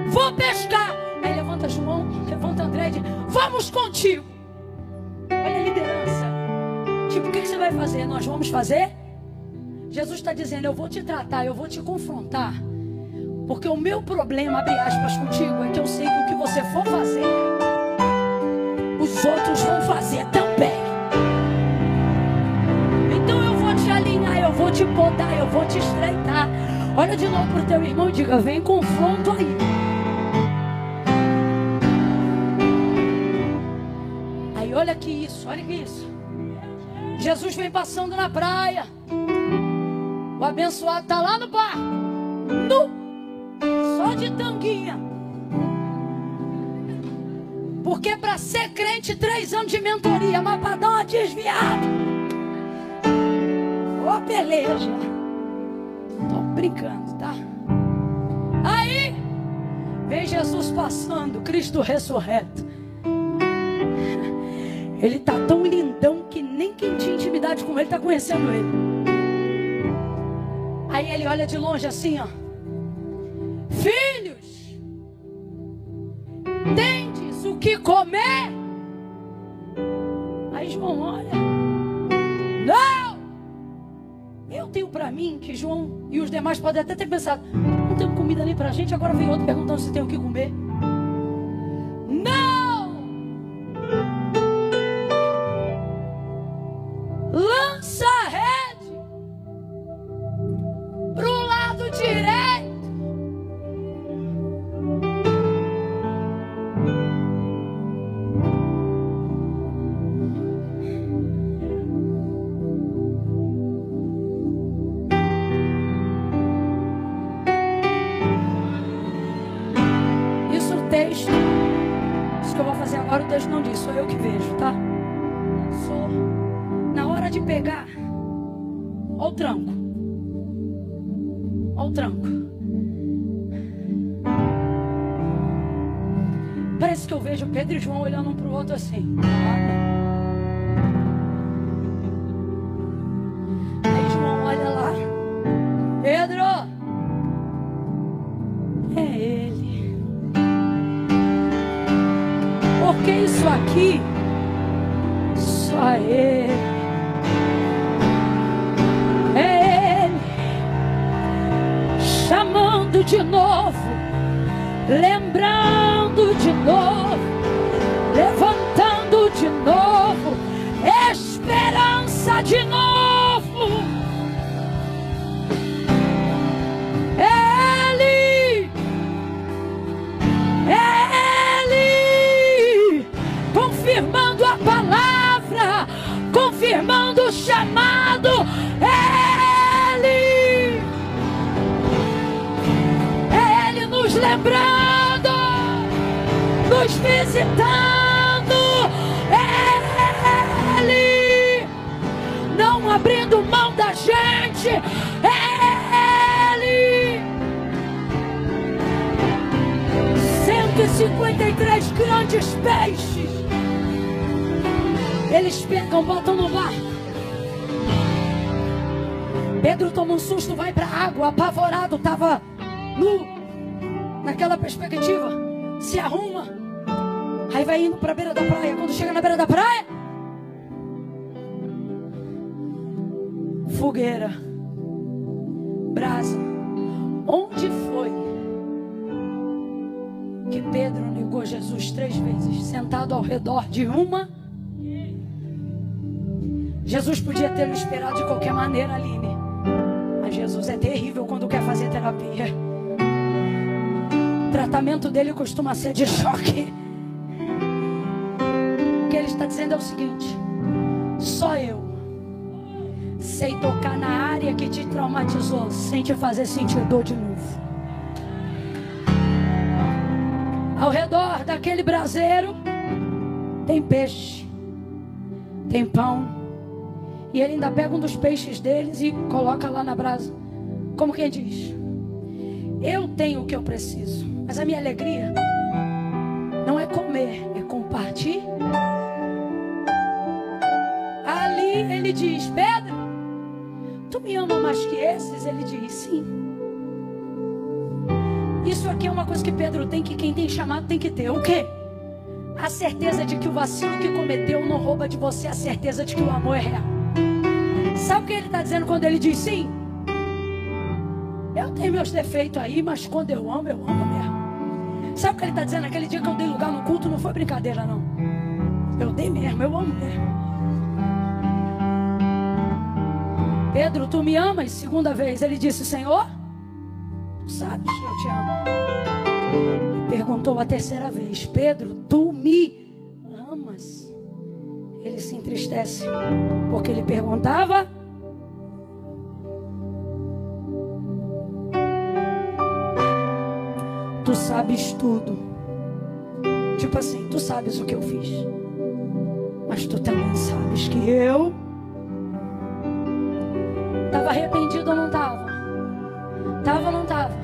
vou pescar. Aí levanta João, levanta André e diz: vamos contigo. Olha a liderança. Tipo, o que você vai fazer? Nós vamos fazer? Jesus está dizendo: eu vou te tratar, eu vou te confrontar, porque o meu problema, abre aspas, contigo, é que eu sei que o que você for fazer, os outros vão fazer também. Então eu vou te alinhar, eu vou te podar, eu vou te estreitar. Olha de novo para o teu irmão e diga: vem confronto aí. Aí olha que isso, olha que isso. Jesus vem passando na praia. O abençoado está lá no bar, só de tanguinha. Porque para ser crente, 3 anos de mentoria, mas para dar uma desviada, ô peleja. Tô brincando, tá? Aí vem Jesus passando, Cristo ressurreto. Ele tá tão lindão que nem quem tinha intimidade com ele tá conhecendo ele. Aí ele olha de longe assim, ó: filhos, tendes o que comer? Aí João olha: não! Eu tenho para mim que João e os demais podem até ter pensado: não tem comida nem pra gente, agora vem outro perguntando se tem o que comer. Não! Lança a rede pro lado direito. Isso o texto, isso que eu vou fazer agora, o texto não diz, sou eu que vejo, tá? Sou. Na hora de pegar, ó o tranco. Olha o tranco. Parece que eu vejo Pedro e João olhando um para o outro assim. Aí João olha lá: Pedro, é ele. Porque isso aqui, só ele. Chamando de novo, lembrando de novo, levantando de novo, esperança de novo. Ele, confirmando a palavra, confirmando o chamado. Lembrando, nos visitando, Ele, não abrindo mão da gente, Ele. 153 grandes peixes, eles pegam, botam no barco. Pedro toma um susto, vai para a água, apavorado, estava nu. Naquela perspectiva, se arruma, aí vai indo para a beira da praia. Quando chega na beira da praia, fogueira, brasa. Onde foi que Pedro negou Jesus 3 vezes? Sentado ao redor de uma. Jesus podia ter esperado de qualquer maneira, Aline, mas Jesus é terrível quando quer fazer terapia. O tratamento dele costuma ser de choque. O que ele está dizendo é o seguinte: só eu sei tocar na área que te traumatizou sem te fazer sentir dor de novo. Ao redor daquele braseiro tem peixe, tem pão, E ele ainda pega um dos peixes deles e coloca lá na brasa. Como quem diz: eu tenho o que eu preciso, mas a minha alegria não é comer, é compartilhar. Ali ele diz: Pedro, tu me ama mais que esses? Ele diz: sim. Isso aqui é uma coisa que Pedro tem, que quem tem chamado tem que ter. O quê? A certeza de que o vacilo que cometeu não rouba de você a certeza de que o amor é real. Sabe o que ele está dizendo quando ele diz sim? Eu tenho meus defeitos aí, mas quando eu amo mesmo. Sabe o que ele está dizendo? Aquele dia que eu dei lugar no culto não foi brincadeira, não. Eu dei mesmo, eu amo mesmo. Pedro, tu me amas? Segunda vez ele disse: Senhor, tu sabes que eu te amo. Perguntou a terceira vez: Pedro, tu me amas? Ele se entristece, porque ele perguntava. Tu sabes tudo. Tipo assim, tu sabes o que eu fiz, mas tu também sabes que eu estava arrependido ou não estava? Estava ou não estava?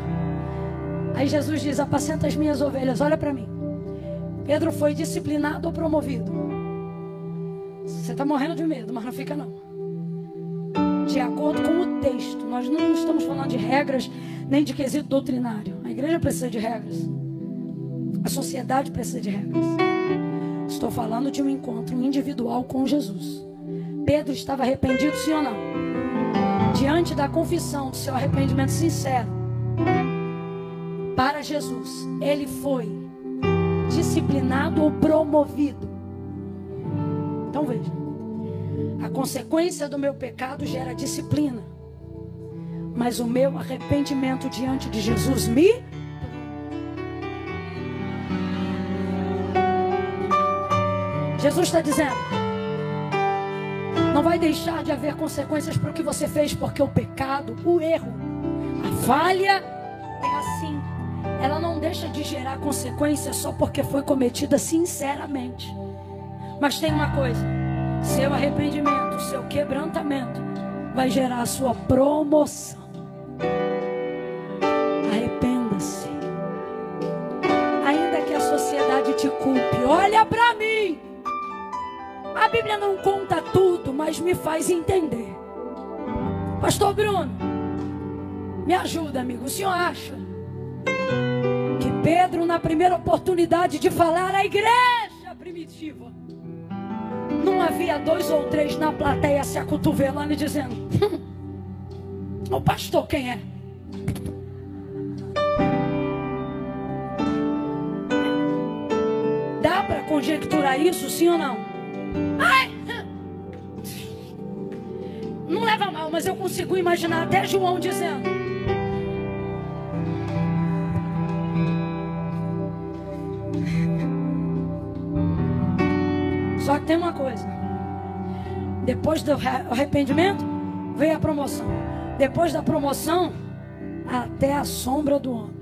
Aí Jesus diz: apacenta as minhas ovelhas. Olha para mim. Pedro foi disciplinado ou promovido? Você está morrendo de medo, mas não fica não. De acordo com o texto, nós não estamos falando de regras, nem de quesito doutrinário. A igreja precisa de regras. A sociedade precisa de regras. Estou falando de um encontro individual com Jesus. Pedro estava arrependido, sim ou não? Diante da confissão do seu arrependimento sincero para Jesus, ele foi disciplinado ou promovido? Então veja, a consequência do meu pecado gera disciplina, mas o meu arrependimento diante de Jesus me... Jesus está dizendo: não vai deixar de haver consequências para o que você fez, porque o pecado, o erro, a falha é assim. Ela não deixa de gerar consequências só porque foi cometida sinceramente. Mas tem uma coisa: seu arrependimento, seu quebrantamento vai gerar a sua promoção. Arrependa-se. Ainda que a sociedade te culpe, olha para mim. A Bíblia não conta tudo, mas me faz entender. Pastor Bruno, me ajuda, amigo. O senhor acha que Pedro, na primeira oportunidade de falar à igreja primitiva, não havia 2 ou 3 na plateia se acotovelando e dizendo: o pastor quem é? Dá para conjecturar isso, sim ou não? Ai, não leva mal, mas eu consigo imaginar até João dizendo: só que tem uma coisa: depois do arrependimento veio a promoção. Depois da promoção, até a sombra do homem.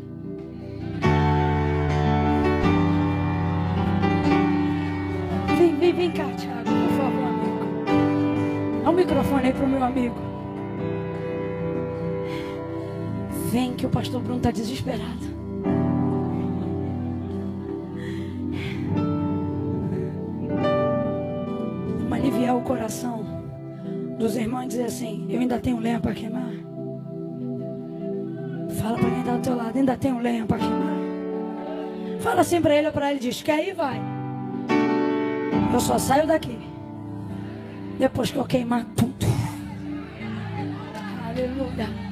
Vem cá, Thiago, por favor, amigo. Dá o microfone aí pro meu amigo. Vem que o pastor Bruno está desesperado. Vamos aliviar o coração dos irmãos e dizer assim: eu ainda tenho lenha para queimar. Fala para quem está do teu lado: ainda tenho lenha para queimar. Fala assim para ele ou para ele: diz, quer ir, vai. Eu só saio daqui depois que eu queimar tudo. Aleluia.